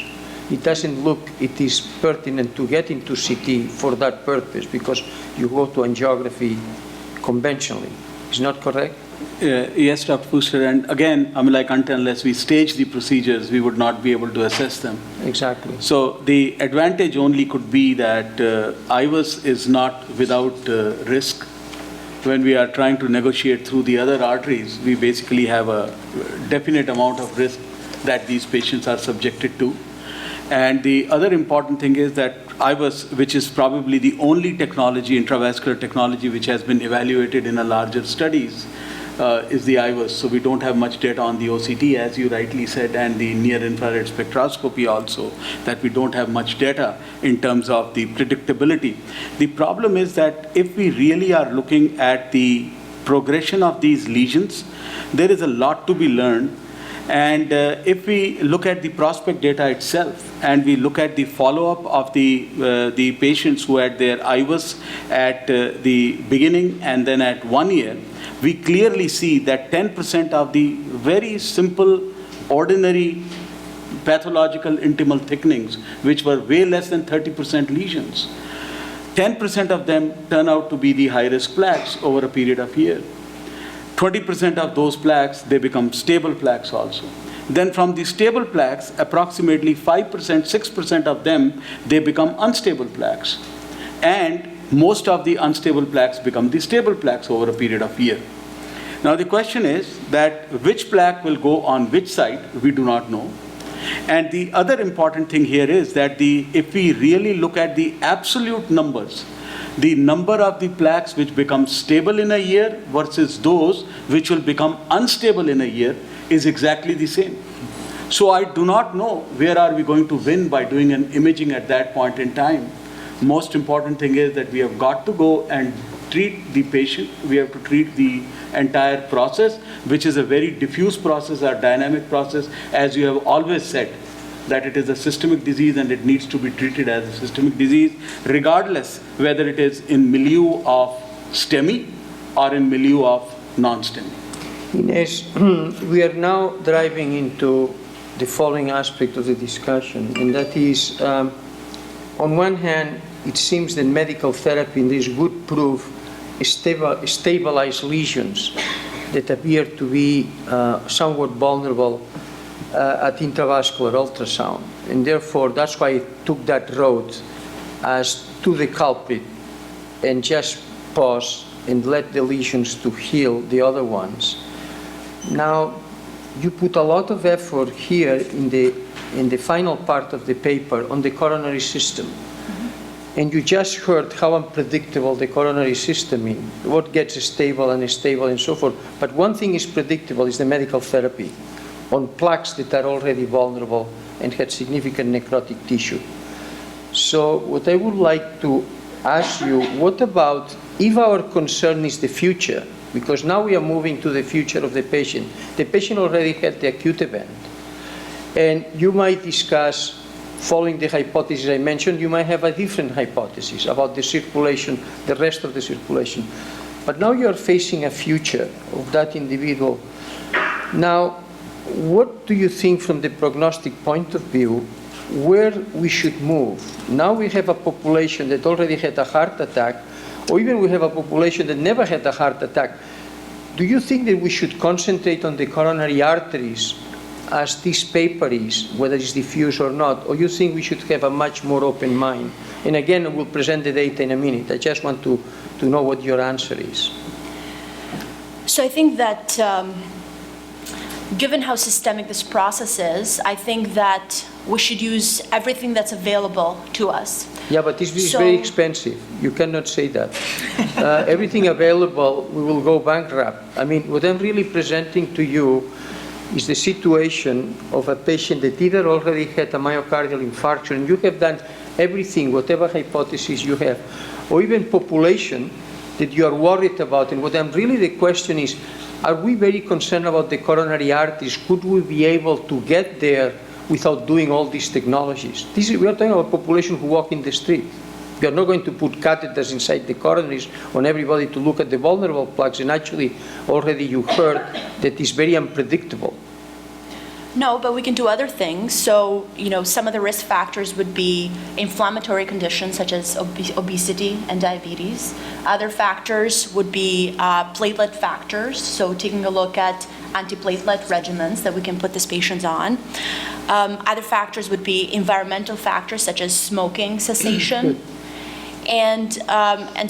It doesn't look it is pertinent to get into CT for that purpose, because you go to angiography conventionally. Is not correct? Yes, Dr. Fuster, and again, I mean, like, unless we stage the procedures, we would not be able to assess them. Exactly. So the advantage only could be that IVUS is not without risk. When we are trying to negotiate through the other arteries, we basically have a definite amount of risk that these patients are subjected to. And the other important thing is that IVUS, which is probably the only technology, intravascular technology, which has been evaluated in a larger studies, is the IVUS. So we don't have much data on the OCT, as you rightly said, and the near-infrared spectroscopy also, that we don't have much data in terms of the predictability. The problem is that if we really are looking at the progression of these lesions, there is a lot to be learned. And if we look at the prospect data itself, and we look at the follow-up of the patients who had their IVUS at the beginning and then at 1 year, we clearly see that 10% of the very simple, ordinary pathological intimal thickenings, which were way less than 30% lesions, 10% of them turn out to be the high-risk plaques over a period of year. 20% of those plaques, they become stable plaques also. Then from the stable plaques, approximately 5%, 6% of them, they become unstable plaques. And most of the unstable plaques become the stable plaques over a period of year. Now the question is that which plaque will go on which side, we do not know. And the other important thing here is that if we really look at the absolute numbers, the number of the plaques which become stable in a year versus those which will become unstable in a year is exactly the same. So I do not know where are we going to win by doing an imaging at that point in time. Most important thing is that we have got to go and treat the patient. We have to treat the entire process, which is a very diffuse process, a dynamic process, as you have always said, that it is a systemic disease and it needs to be treated as a systemic disease, regardless whether it is in milieu of STEMI or in milieu of non-STEMI. Ines, we are now driving into the following aspect of the discussion, and that is, on one hand, it seems that medical therapy in this would prove stabilize lesions that appear to be somewhat vulnerable at intravascular ultrasound. And therefore, that's why I took that road as to the culprit and just pause and let the lesions to heal the other ones. Now, you put a lot of effort here in the final part of the paper on the coronary system. And you just heard how unpredictable the coronary system is, what gets stable and unstable and so forth. But one thing is predictable, is the medical therapy on plaques that are already vulnerable and had significant necrotic tissue. So what I would like to ask you, what about if our concern is the future? Because now we are moving to the future of the patient. The patient already had the acute event. And you might discuss, following the hypothesis I mentioned, you might have a different hypothesis about the circulation, the rest of the circulation. But now you are facing a future of that individual. Now, what do you think from the prognostic point of view, where we should move? Now we have a population that already had a heart attack, or even we have a population that never had a heart attack. Do you think that we should concentrate on the coronary arteries as this paper is, whether it's diffuse or not, or you think we should have a much more open mind? And again, we'll present the data in a minute. I just want to know what your answer is. So I think that given how systemic this process is, I think that we should use everything that's available to us. Yeah, but this is very expensive. You cannot say that. Everything available, we will go bankrupt. I mean, what I'm really presenting to you is the situation of a patient that either already had a myocardial infarction, and you have done everything, whatever hypothesis you have, or even population that you are worried about. And what I'm really, the question is, are we very concerned about the coronary arteries? Could we be able to get there without doing all these technologies? We are talking about a population who walk in the street. We are not going to put catheters inside the coronaries on everybody to look at the vulnerable plaques, and actually, already you heard that it's very unpredictable. No, but we can do other things. So, some of the risk factors would be inflammatory conditions such as obesity and diabetes. Other factors would be platelet factors, so taking a look at antiplatelet regimens that we can put these patients on. Other factors would be environmental factors such as smoking cessation. And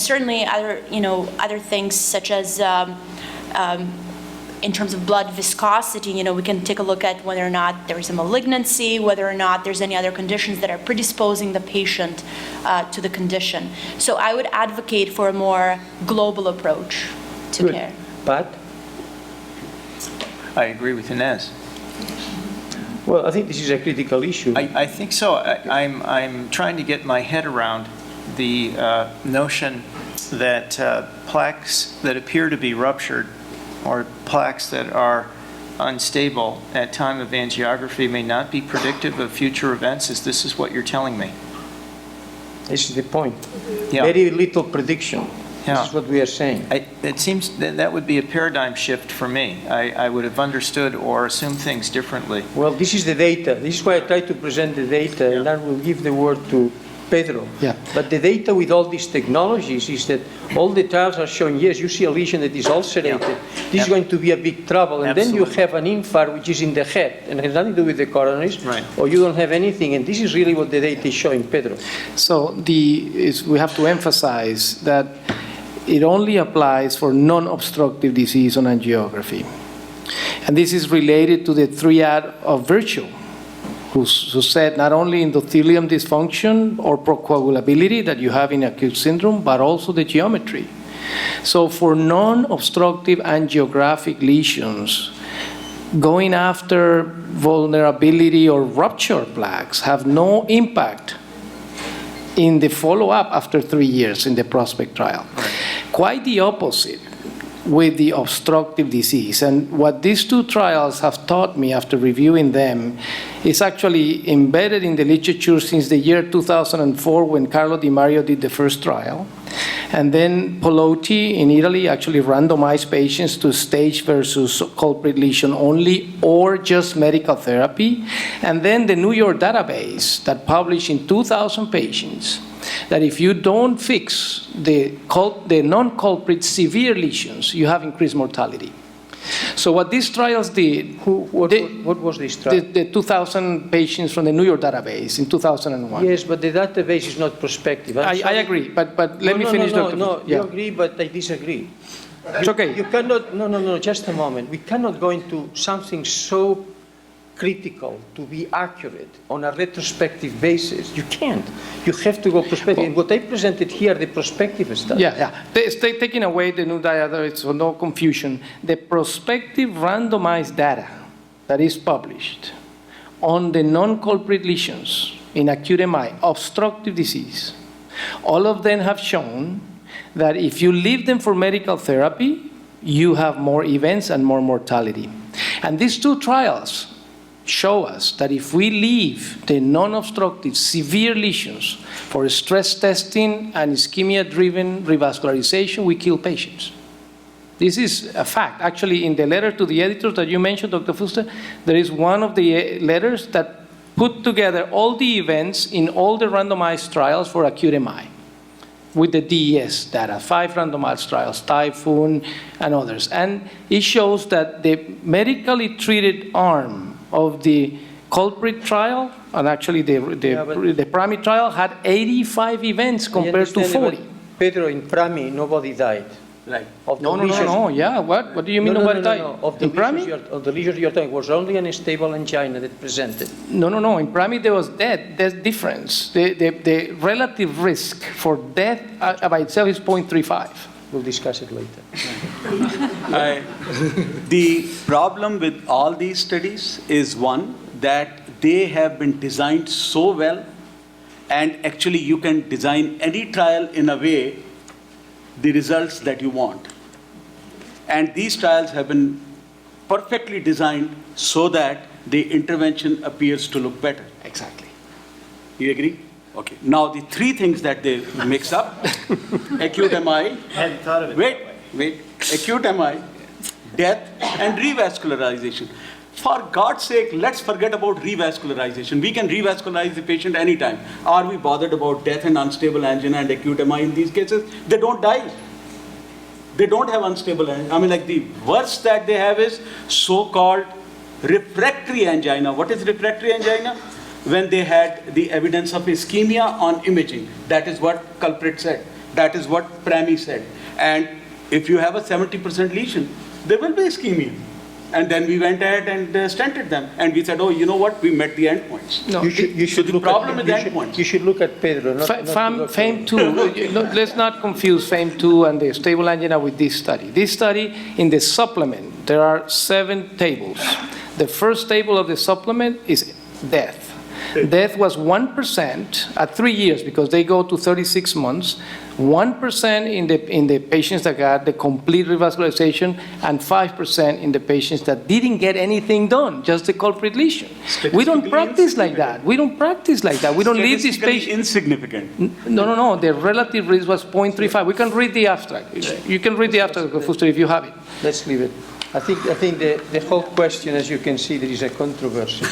certainly other things such as in terms of blood viscosity, we can take a look at whether or not there is a malignancy, whether or not there's any other conditions that are predisposing the patient to the condition. So I would advocate for a more global approach to Good. care. But, I agree with Inez. well, I think this is a critical issue. I think so. I'm trying to get my head around the notion that plaques that appear to be ruptured or plaques that are unstable at time of angiography may not be predictive of future events. This is what you're telling me? This is the point. Yeah. Very little prediction. Yeah. This is what we are saying. It seems that would be a paradigm shift for me. I would have understood or assumed things differently. Well, this is the data. This is why I try to present the data, and I will give the word to Pedro. Yeah. But the data with all these technologies is that all the trials are showing, yes, you see a lesion that is ulcerated. This is going to be a big trouble. And then you Absolutely. have an infarct which is in the head and has nothing to do with the coronaries. Right. Or you don't have anything. And this is really what the data is showing, Pedro. So we have to emphasize that it only applies for non-obstructive disease on angiography. And this is related to the triad of virtue, who said not only endothelium dysfunction or procoagulability that you have in acute syndrome, but also the geometry. So for non-obstructive angiographic lesions, going after vulnerability or rupture plaques have no impact in the follow-up after 3 years in the prospect trial. Quite the opposite with the obstructive disease. And what these two trials have taught me after reviewing them is actually embedded in the literature since the year 2004 when Carlo Di Mario did the first trial. And then Polotti in Italy actually randomized patients to stage versus culprit lesion only or just medical therapy. And then the New York database that published in 2,000 patients that if you don't fix the non-culprit severe lesions, you have increased mortality. So what these trials did... What was this trial? The 2,000 patients from the New York database in 2001. Yes, but the database is not prospective. I agree, but let me finish, Dr. No, Yeah. you agree, but I disagree. It's okay. You cannot, no, just a moment. We cannot go into something so critical to be accurate on a retrospective basis. You can't. You have to go prospective. And what I presented here, the prospective study. Yeah. Taking away the new data, so no confusion. The prospective randomized data that is published on the non-culprit lesions in acute MI, obstructive disease, all of them have shown that if you leave them for medical therapy, you have more events and more mortality. And these two trials show us that if we leave the non-obstructive severe lesions for stress testing and ischemia-driven revascularization, we kill patients. This is a fact. Actually, in the letter to the editors that you mentioned, Dr. Fuster, there is one of the letters that put together all the events in all the randomized trials for acute MI with the DES data, 5 randomized trials, Typhoon and others. And it shows that the medically treated arm of the culprit trial, and actually the PRAMI trial had 85 events compared to 40. Pedro, in PRAMI, nobody died. Right. Of the No, lesions. yeah, what do you mean nobody died? Of the In PRAMI? of the lesions you're talking, was only an unstable angina that presented. No, in PRAMI there was death. There's difference. The relative risk for death by itself is 0.35. We'll discuss it later. The problem with all these studies is, one, that they have been designed so well, and actually you can design any trial in a way, the results that you want. And these trials have been perfectly designed so that the intervention appears to look better. Exactly. You agree? Okay. Now, the three things that they mix up, acute MI, Hadn't thought of it. wait, acute MI, death, and revascularization. For God's sake, let's forget about revascularization. We can revascularize the patient anytime. Are we bothered about death and unstable angina and acute MI in these cases? They don't die. They don't have unstable angina. I mean, like the worst that they have is so-called refractory angina. What is refractory angina? When they had the evidence of ischemia on imaging. That is what culprit said. That is what Prami said. And if you have a 70% lesion, there will be ischemia. And then we went ahead and stented them. And we said, oh, you know what? We met the endpoints. No, You should the look problem at, is you should- endpoints. You should look at Pedro, not FAME 2, let's not confuse FAME 2 and the stable angina with this study. This study, in the supplement, there are 7 tables. The first table of the supplement is death. Death was 1% at 3 years, because they go to 36 months, 1% in the patients that got the complete revascularization, and 5% in the patients that didn't get anything done, just the culprit lesion. We don't practice like that. We don't practice like that. We don't leave these Statistically patients. insignificant. No. The relative risk was 0.35. We can read the abstract. You can read the abstract, Fuster, if you have it. Let's leave it. I think the whole question, as you can see, there is a controversy.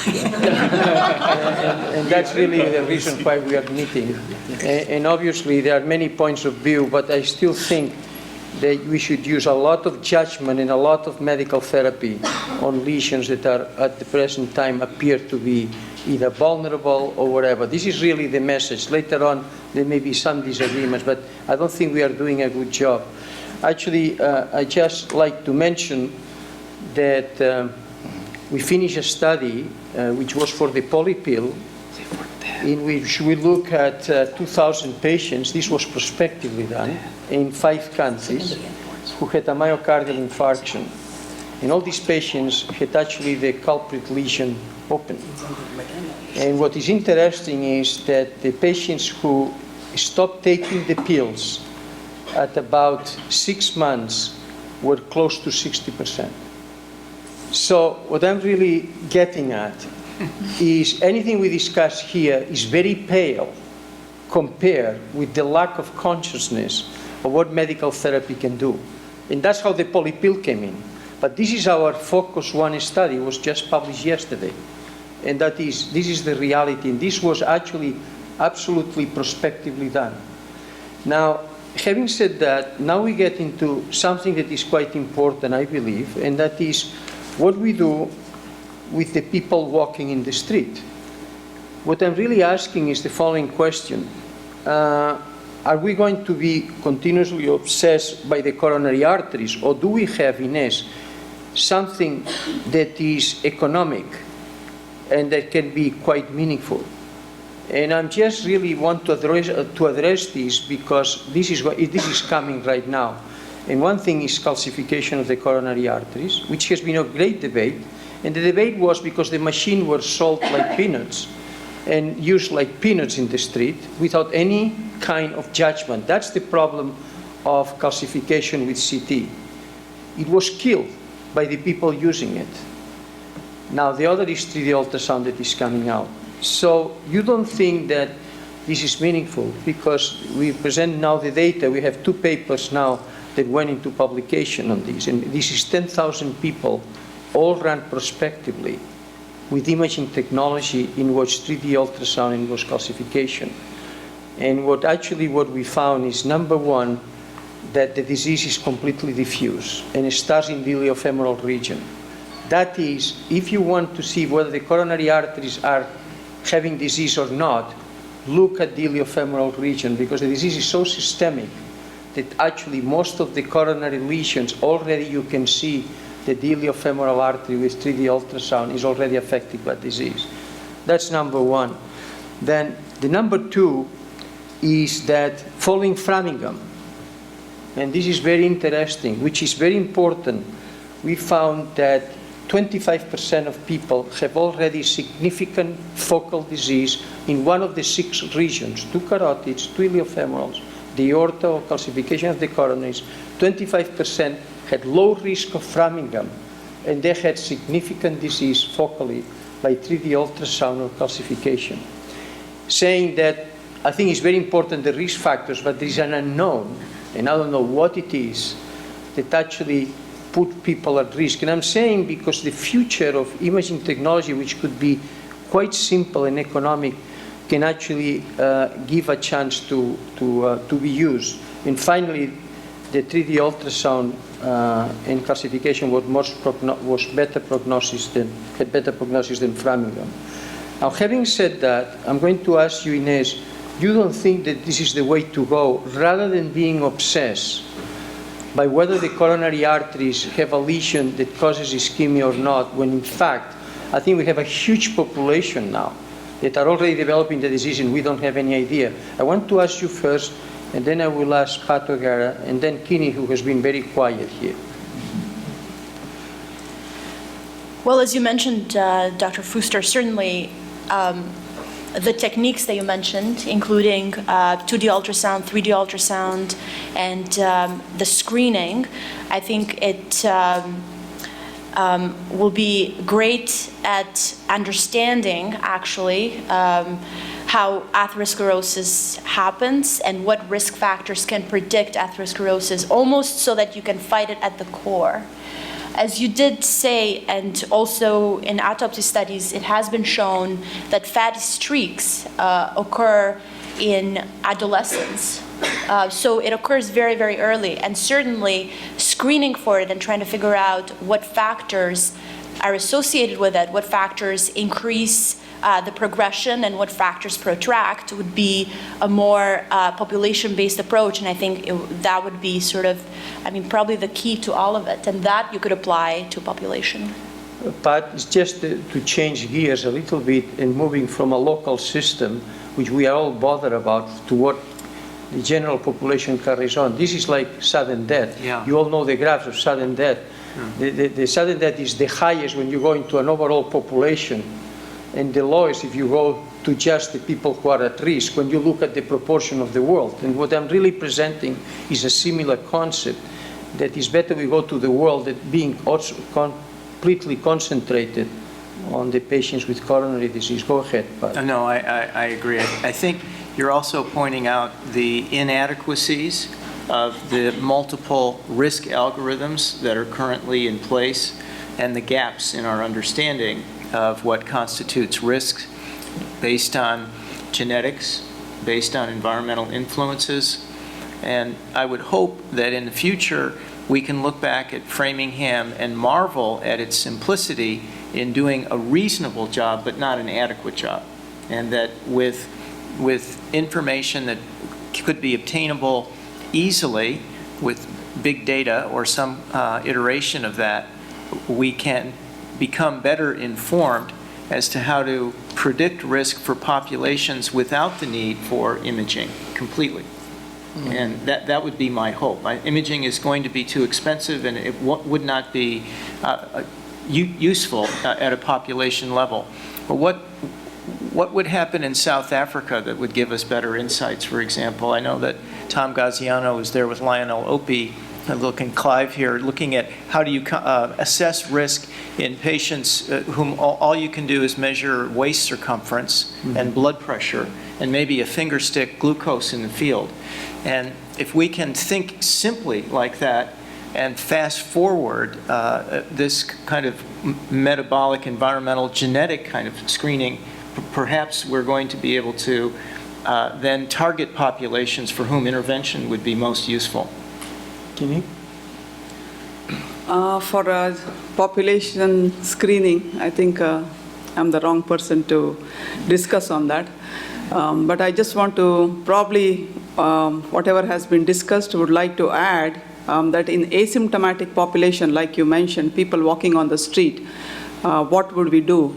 and that's really the reason why we are meeting. And obviously there are many points of view, but I still think that we should use a lot of judgment and a lot of medical therapy on lesions that are at the present time appear to be either vulnerable or whatever. This is really the message. Later on there may be some disagreements, but I don't think we are doing a good job. Actually, I just like to mention that we finished a study which was for the polypill, in which we look at 2,000 patients. This was prospectively done in 5 countries who had a myocardial infarction. And all these patients had actually the culprit lesion open. And what is interesting is that the patients who stopped taking the pills at about 6 months were close to 60%. So what I'm really getting at is anything we discuss here is very pale compared with the lack of consciousness of what medical therapy can do. And that's how the polypill came in. But this is our Focus 1 study. It was just published yesterday. And this is the reality. And this was actually absolutely prospectively done. Now, having said that, now we get into something that is quite important, I believe, and that is what we do with the people walking in the street. What I'm really asking is the following question. Are we going to be continuously obsessed by the coronary arteries, or do we have in us something that is economic and that can be quite meaningful? And I just really want to address this, because this is coming right now. And one thing is calcification of the coronary arteries, which has been a great debate. And the debate was because the machine was sold like peanuts and used like peanuts in the street without any kind of judgment. That's the problem of calcification with CT. It was killed by the people using it. Now the other is 3D ultrasound that is coming out. So you don't think that this is meaningful, because we present now the data. We have 2 papers now that went into publication on this. And this is 10,000 people, all run prospectively with imaging technology in which 3D ultrasound and was calcification. And what we found is, number one, that the disease is completely diffuse and it starts in the iliofemoral region. That is, if you want to see whether the coronary arteries are having disease or not, look at the iliofemoral region, because the disease is so systemic that actually most of the coronary lesions already you can see that the iliofemoral artery with 3D ultrasound is already affected by disease. That's number one. Then the number 2 is that following Framingham, and this is very interesting, which is very important, we found that 25% of people have already significant focal disease in one of the 6 regions, 2 carotids, 2 iliofemorals, the aorta or calcification of the coronaries. 25% had low risk of Framingham, and they had significant disease focally by 3D ultrasound or calcification, saying that I think it's very important, the risk factors, but there is an unknown, and I don't know what it is, that actually put people at risk. And I'm saying because the future of imaging technology, which could be quite simple and economic, can actually give a chance to be used. And finally, the 3D ultrasound and classification was better prognosis had better prognosis than Framingham. Now, having said that, I'm going to ask you, Inez, you don't think that this is the way to go, rather than being obsessed by whether the coronary arteries have a lesion that causes ischemia or not, when in fact, I think we have a huge population now that are already developing the disease and we don't have any idea. I want to ask you first, and then I will ask Pat O'Gara, and then Kinney, who has been very quiet here. Well, as you mentioned, Dr. Fuster, certainly the techniques that you mentioned, including 2D ultrasound, 3D ultrasound, and the screening, I think it will be great at understanding, actually, how atherosclerosis happens and what risk factors can predict atherosclerosis, almost so that you can fight it at the core. As you did say, and also in autopsy studies, it has been shown that fatty streaks occur in adolescence. So it occurs very, very early. And certainly screening for it and trying to figure out what factors are associated with it, what factors increase the progression and what factors protract would be a more population-based approach. And I think that would be sort of, probably the key to all of it. And that you could apply to population. Pat, it's just to change gears a little bit and moving from a local system, which we are all bothered about, to what the general population carries on. This is like sudden death. Yeah. You all know the graphs of sudden death. The sudden death is the highest when you go into an overall population, and the lowest if you go to just the people who are at risk when you look at the proportion of the world. And what I'm really presenting is a similar concept, that it's better we go to the world that being also completely concentrated on the patients with coronary disease. Go ahead, Pat. No, I agree. I think you're also pointing out the inadequacies of the multiple risk algorithms that are currently in place and the gaps in our understanding of what constitutes risk based on genetics, based on environmental influences. And I would hope that in the future we can look back at Framingham and marvel at its simplicity in doing a reasonable job but not an adequate job. And that with information that could be obtainable easily with big data or some iteration of that, we can become better informed as to how to predict risk for populations without the need for imaging completely. And that would be my hope. Imaging is going to be too expensive, and it would not be useful at a population level. But what would happen in South Africa that would give us better insights, for example? I know that Tom Gaziano was there with Lionel Opie, looking Clive here, looking at how do you assess risk in patients whom all you can do is measure waist circumference and blood pressure and maybe a finger stick glucose in the field. And if we can think simply like that and fast forward this kind of metabolic, environmental, genetic kind of screening, perhaps we're going to be able to then target populations for whom intervention would be most useful. Kinney? For population screening, I think I'm the wrong person to discuss on that. But I just want to probably, whatever has been discussed, would like to add that in asymptomatic population, like you mentioned, people walking on the street, what would we do?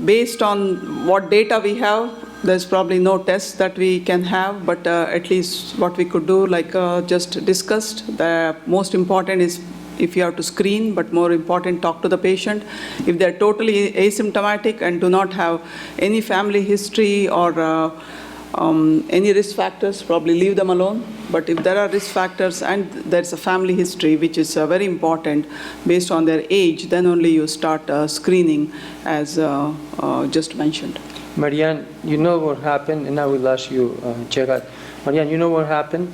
Based on what data we have, there's probably no tests that we can have, but at least what we could do, like just discussed, the most important is if you have to screen, but more important, talk to the patient. If they're totally asymptomatic and do not have any family history or any risk factors, probably leave them alone. But if there are risk factors and there's a family history, which is very important based on their age, then only you start screening as just mentioned. Marianne, you know what happened, and I will ask you, Gerard. Marianne, you know what happened?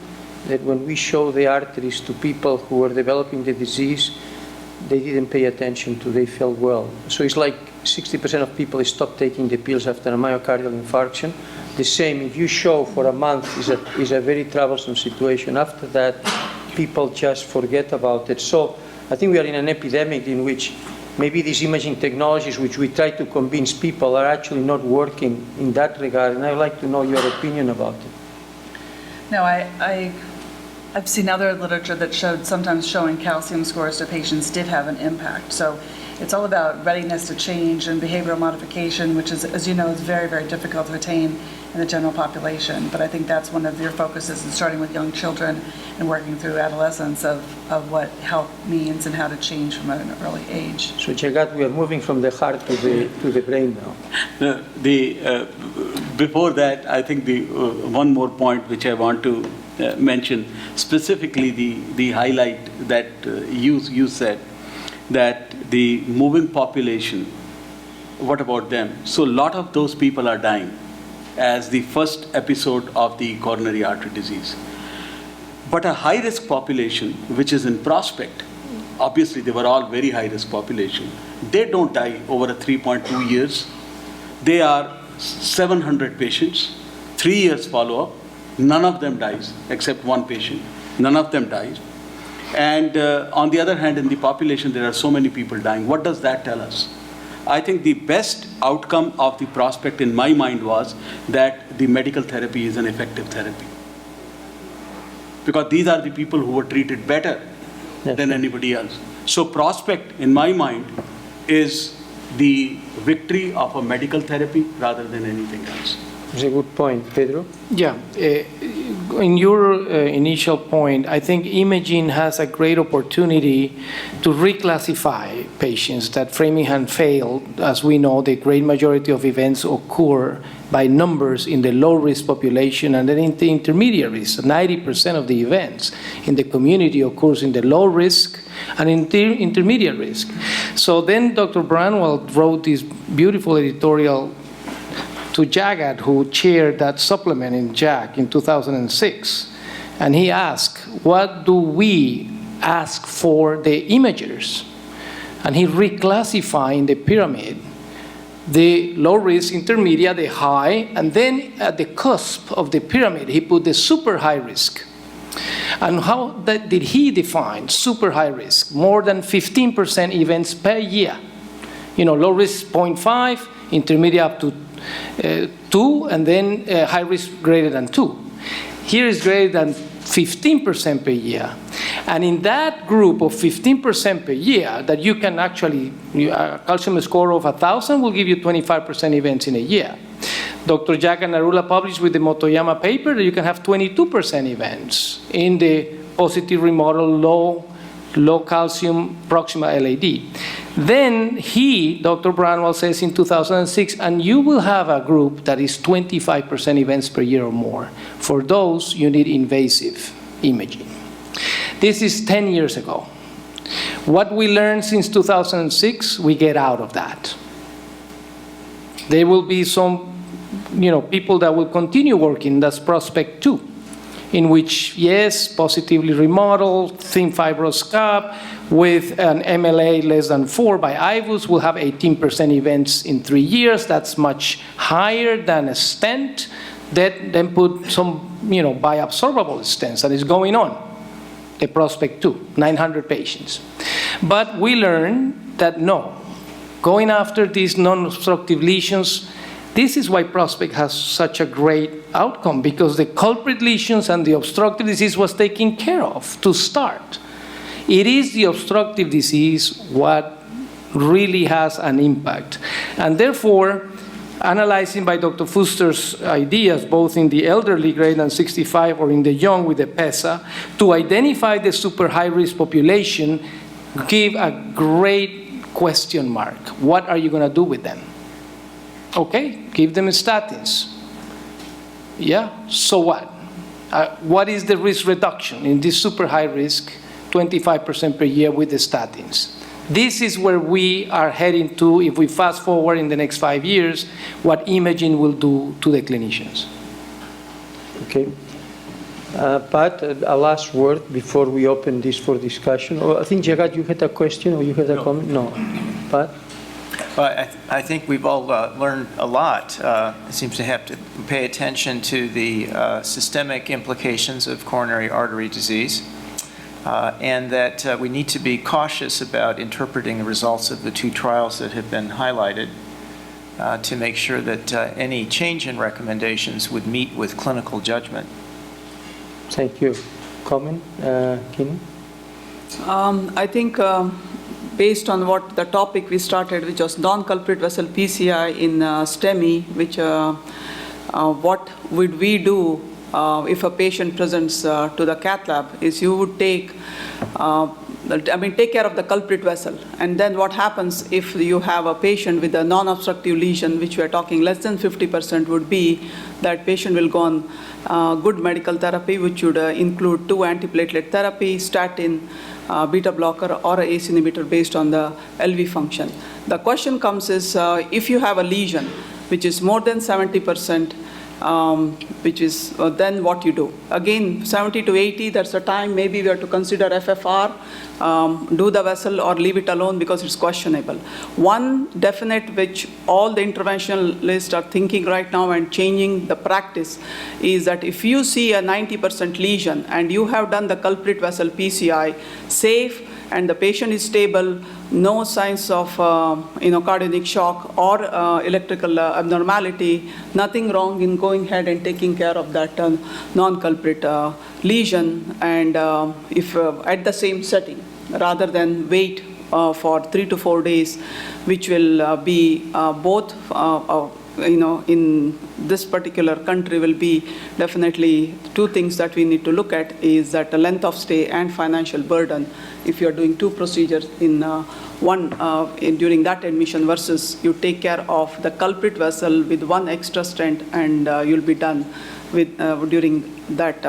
That when we show the arteries to people who were developing the disease, they didn't pay attention to, they felt well. So it's like 60% of people stop taking the pills after a myocardial infarction. The same, if you show for a month, is a very troublesome situation. After that, people just forget about it. So I think we are in an epidemic in which maybe these imaging technologies which we try to convince people are actually not working in that regard, and I'd like to know your opinion about it. No, I've seen other literature that showed sometimes showing calcium scores to patients did have an impact. So it's all about readiness to change and behavioral modification, which is, as you know, is very, very difficult to attain in the general population. But I think that's one of your focuses in starting with young children and working through adolescence of what health means and how to change from an early age. So, Jagat, we are moving from the heart to the brain now. Before that, I think one more point which I want to mention, specifically the highlight that you said, that the moving population, what about them? So a lot of those people are dying as the first episode of the coronary artery disease. But a high-risk population, which is in Prospect, obviously they were all very high-risk population, they don't die over a 3.2 years. They are 700 patients, 3 years follow-up, none of them dies, except one patient, none of them dies. And on the other hand, in the population, there are so many people dying. What does that tell us? I think the best outcome of the Prospect in my mind was that the medical therapy is an effective therapy. Because these are the people who were treated better than anybody else. So Prospect, in my mind, is the victory of a medical therapy rather than anything else. It's a good point. Pedro? Yeah, in your initial point, I think imaging has a great opportunity to reclassify patients that Framingham failed. As we know, the great majority of events occur by numbers in the low-risk population and then in the intermediate risk. 90% of the events in the community occurs in the low risk and in the intermediate risk. So then Dr. Branwell wrote this beautiful editorial to Jagat, who chaired that supplement in JAC in 2006. And he asked, what do we ask for the imagers? And he reclassified in the pyramid the low risk, intermediate, the high, and then at the cusp of the pyramid, he put the super high risk. And how did he define super high risk? More than 15% events per year. You know, low risk 0.5, intermediate up to 2, and then high risk greater than 2. Here is greater than 15% per year. And in that group of 15% per year, that you can actually, a calcium score of 1,000 will give you 25% events in a year. Dr. Jack and Narula published with the Motoyama paper that you can have 22% events in the positive remodel low calcium proximal LAD. Then Dr. Branwell says in 2006, and you will have a group that is 25% events per year or more. For those, you need invasive imaging. This is 10 years ago. What we learned since 2006, we get out of that. There will be some people that will continue working. That's Prospect 2. In which, yes, positively remodeled, thin fibrous cup with an MLA less than 4 by IVUS will have 18% events in 3 years. That's much higher than a stent that then put some, biabsorbable stents that is going on. The Prospect 2, 900 patients. But we learned that no, going after these non-obstructive lesions, this is why Prospect has such a great outcome, because the culprit lesions and the obstructive disease was taken care of to start. It is the obstructive disease what really has an impact. And therefore, analyzing by Dr. Fuster's ideas, both in the elderly greater than 65 or in the young with the PESA, to identify the super high-risk population, give a great question mark. What are you going to do with them? Okay, give them statins. Yeah, so what? What is the risk reduction in this super high risk, 25% per year with the statins? this is where we are heading to if we fast forward in the next 5 years, what imaging will do to the clinicians. Okay. Pat, a last word before we open this for discussion. Oh, I think, Jagat, you had a question or you had a comment? No. Pat? Well, I think we've all learned a lot. It seems to have to pay attention to the systemic implications of coronary artery disease, and that we need to be cautious about interpreting the results of the two trials that have been highlighted to make sure that any change in recommendations would meet with clinical judgment. Thank you. Comment, Kini? I think based on what the topic we started, which was non-culprit vessel PCI in STEMI, which what would we do if a patient presents to the cath lab, is you would take care of the culprit vessel. And then what happens if you have a patient with a non-obstructive lesion, which we are talking less than 50%, would be that patient will go on good medical therapy, which would include 2 antiplatelet therapy, statin, beta blocker, or a ACE inhibitor based on the LV function. The question comes is, if you have a lesion which is more than 70%, which is then what you do. Again, 70 to 80, that's the time maybe we have to consider FFR, do the vessel or leave it alone because it's questionable. One definite which all the interventionalists are thinking right now and changing the practice is that if you see a 90% lesion and you have done the culprit vessel PCI safe and the patient is stable, no signs of cardiac shock or electrical abnormality, nothing wrong in going ahead and taking care of that non-culprit lesion, and if at the same setting, rather than wait for 3 to 4 days, which will be both in this particular country will be definitely 2 things that we need to look at is that the length of stay and financial burden if you are doing 2 procedures in one during that admission versus you take care of the culprit vessel with 1 extra stent and you'll be done with during that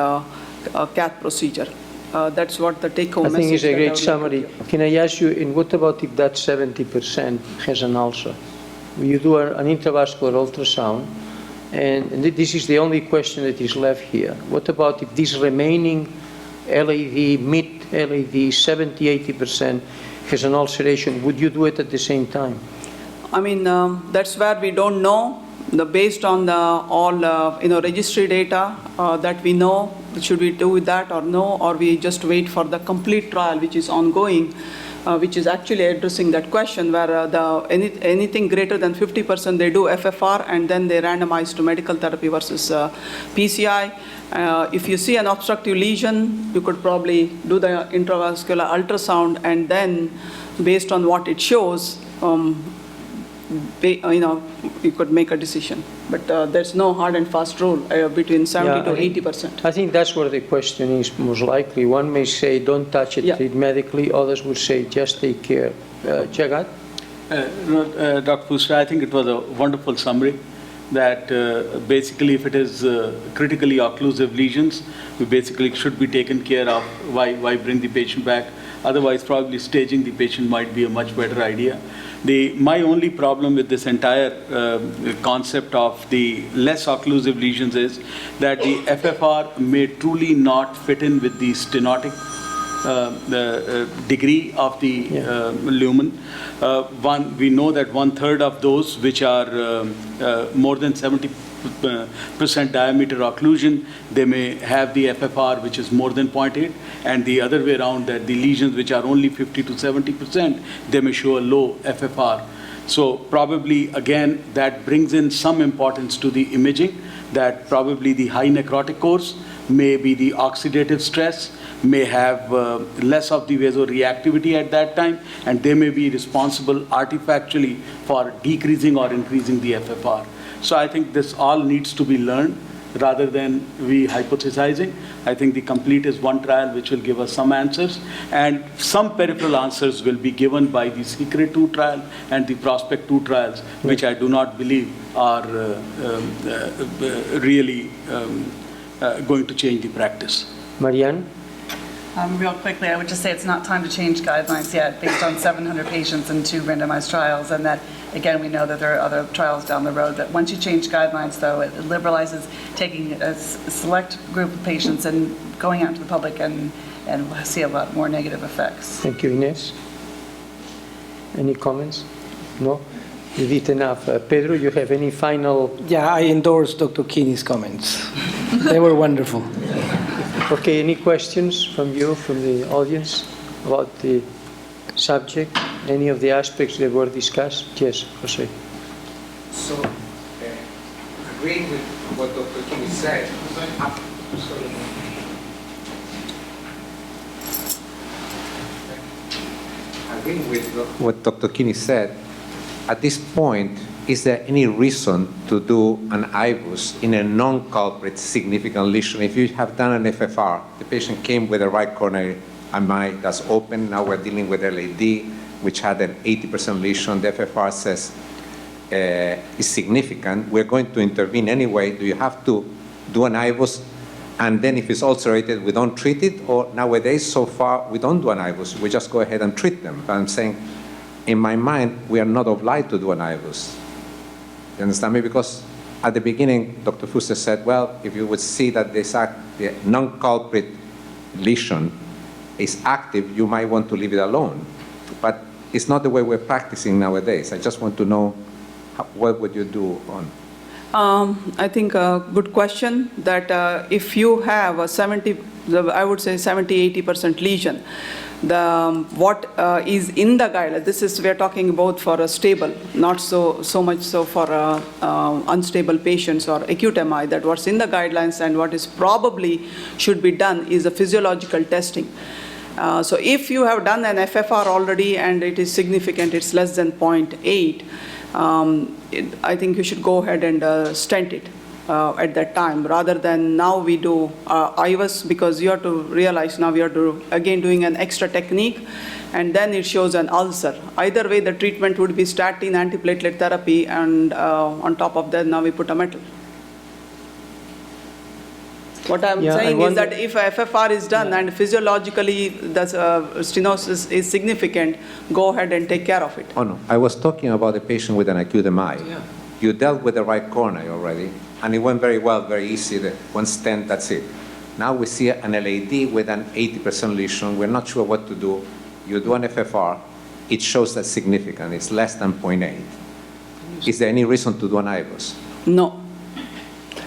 cath procedure. That's what the take-home message. I think it's a that I great would summary. like to give. Can I ask you, and what about if that 70% has an ulcer? You do an intravascular ultrasound, and this is the only question that is left here. What about if this remaining LAD, mid-LAD, 70-80% has an ulceration? Would you do it at the same time? I mean, that's where we don't know. Based on all registry data that we know, should we do that or no, or we just wait for the complete trial which is ongoing, which is actually addressing that question where anything greater than 50% they do FFR and then they randomize to medical therapy versus PCI. If you see an obstructive lesion, you could probably do the intravascular ultrasound and then based on what it shows, you could make a decision. But there's no hard and fast rule between 70 to 80%. I think that's where the question is most likely. One may say, don't touch it, treat medically. Others would say, just take care. Jagat? Dr. Fuster, I think it was a wonderful summary that basically if it is critically occlusive lesions, we basically should be taken care of. Why bring the patient back? Otherwise, probably staging the patient might be a much better idea. My only problem with this entire concept of the less occlusive lesions is that the FFR may truly not fit in with the stenotic degree of the lumen. We know that 1/3 of those which are more than 70% diameter occlusion, they may have the FFR which is more than 0.8, and the other way around, that the lesions which are only 50 to 70%, they may show a low FFR. So probably again that brings in some importance to the imaging, that probably the high necrotic course may be the oxidative stress, may have less of the vasoreactivity at that time, and they may be responsible artifactually for decreasing or increasing the FFR. So I think this all needs to be learned rather than we hypothesizing. I think the complete is one trial which will give us some answers, and some peripheral answers will be given by the SECRET 2 trial and the PROSPECT 2 trials, which I do not believe are really going to change the practice. Marianne? Real quickly, I would just say it's not time to change guidelines yet, based on 700 patients and 2 randomized trials, and that, again, we know that there are other trials down the road, that once you change guidelines, though, it liberalizes taking a select group of patients and going out to the public, and we'll see a lot more negative effects. Thank you, Ines. Any comments? No? You did enough. Pedro, you have any final? Yeah, I endorse Dr. Kinney's comments. They were wonderful. Okay, any questions from you, from the audience, about the subject, any of the aspects that were discussed? Yes, Jose. So, agreeing with what Dr. Kinney said, agreeing with what Dr. Kinney said, at this point, is there any reason to do an IVUS in a non-culprit significant lesion? If you have done an FFR, the patient came with a right coronary MI that's open, now we're dealing with LAD, which had an 80% lesion, the FFR says is significant, we're going to intervene anyway. Do you have to do an IVUS? And then if it's ulcerated, we don't treat it? Or nowadays, so far, we don't do an IVUS, we just go ahead and treat them. But I'm saying, in my mind, we are not obliged to do an IVUS. You understand me? Because at the beginning, Dr. Fuster said, well, if you would see that the non-culprit lesion is active, you might want to leave it alone. But it's not the way we're practicing nowadays. I just want to know, what would you do on? I think a good question, that if you have a 70-80% lesion, what is in the guideline, this is, we're talking about for a stable, not so much so for unstable patients or acute MI, that what's in the guidelines and what is probably should be done is a physiological testing. So if you have done an FFR already and it is significant, it's less than 0.8, I think you should go ahead and stent it at that time, rather than now we do IVUS, because you have to realize now we are again doing an extra technique, and then it shows an ulcer. Either way, the treatment would be statin, antiplatelet therapy, and on top of that, now we put a metal. What I'm saying is that if FFR is done and physiologically the stenosis is significant, go ahead and take care of it. Oh no, I was talking about a patient with an acute MI. Yeah. You dealt with the right coronary already, and it went very well, very easy. The one stent, that's it. Now we see an LAD with an 80% lesion. We're not sure what to do. You do an FFR, it shows that's significant. It's less than 0.8. Is there any reason to do an IVUS? No.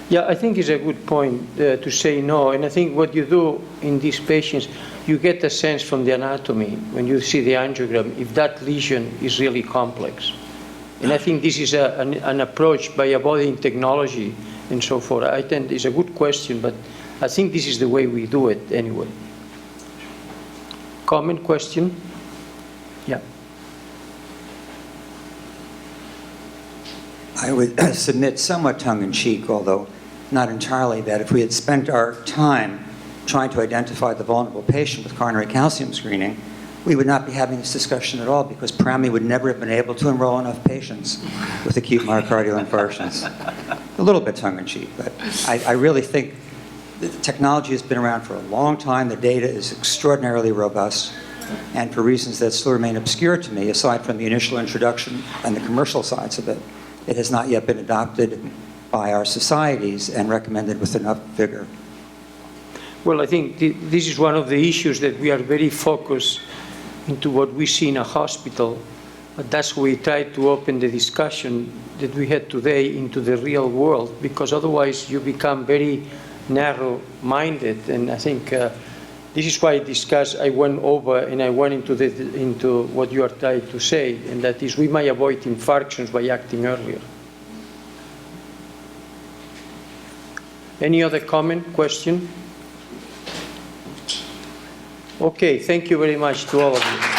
Yeah, I think it's a good point to say no. And I think what you do in these patients, you get a sense from the anatomy when you see the angiogram if that lesion is really complex. And I think this is an approach by avoiding technology and so forth. I think it's a good question, but I think this is the way we do it anyway. Comment, question? Yeah. I would submit somewhat tongue-in-cheek, although not entirely, that if we had spent our time trying to identify the vulnerable patient with coronary calcium screening, we would not be having this discussion at all, because PRAMI would never have been able to enroll enough patients with acute myocardial infarctions. A little bit tongue-in-cheek, but I really think the technology has been around for a long time. The data is extraordinarily robust, and for reasons that still remain obscure to me, aside from the initial introduction and the commercial sides of it, it has not yet been adopted by our societies and recommended with enough vigor. Well, I think this is one of the issues that we are very focused into what we see in a hospital. But that's why we try to open the discussion that we had today into the real world, because otherwise you become very narrow-minded. And I think this is why I went over and I went into what you are trying to say, and that is we might avoid infarctions by acting earlier. Any other comment, question? Okay, thank you very much to all of you.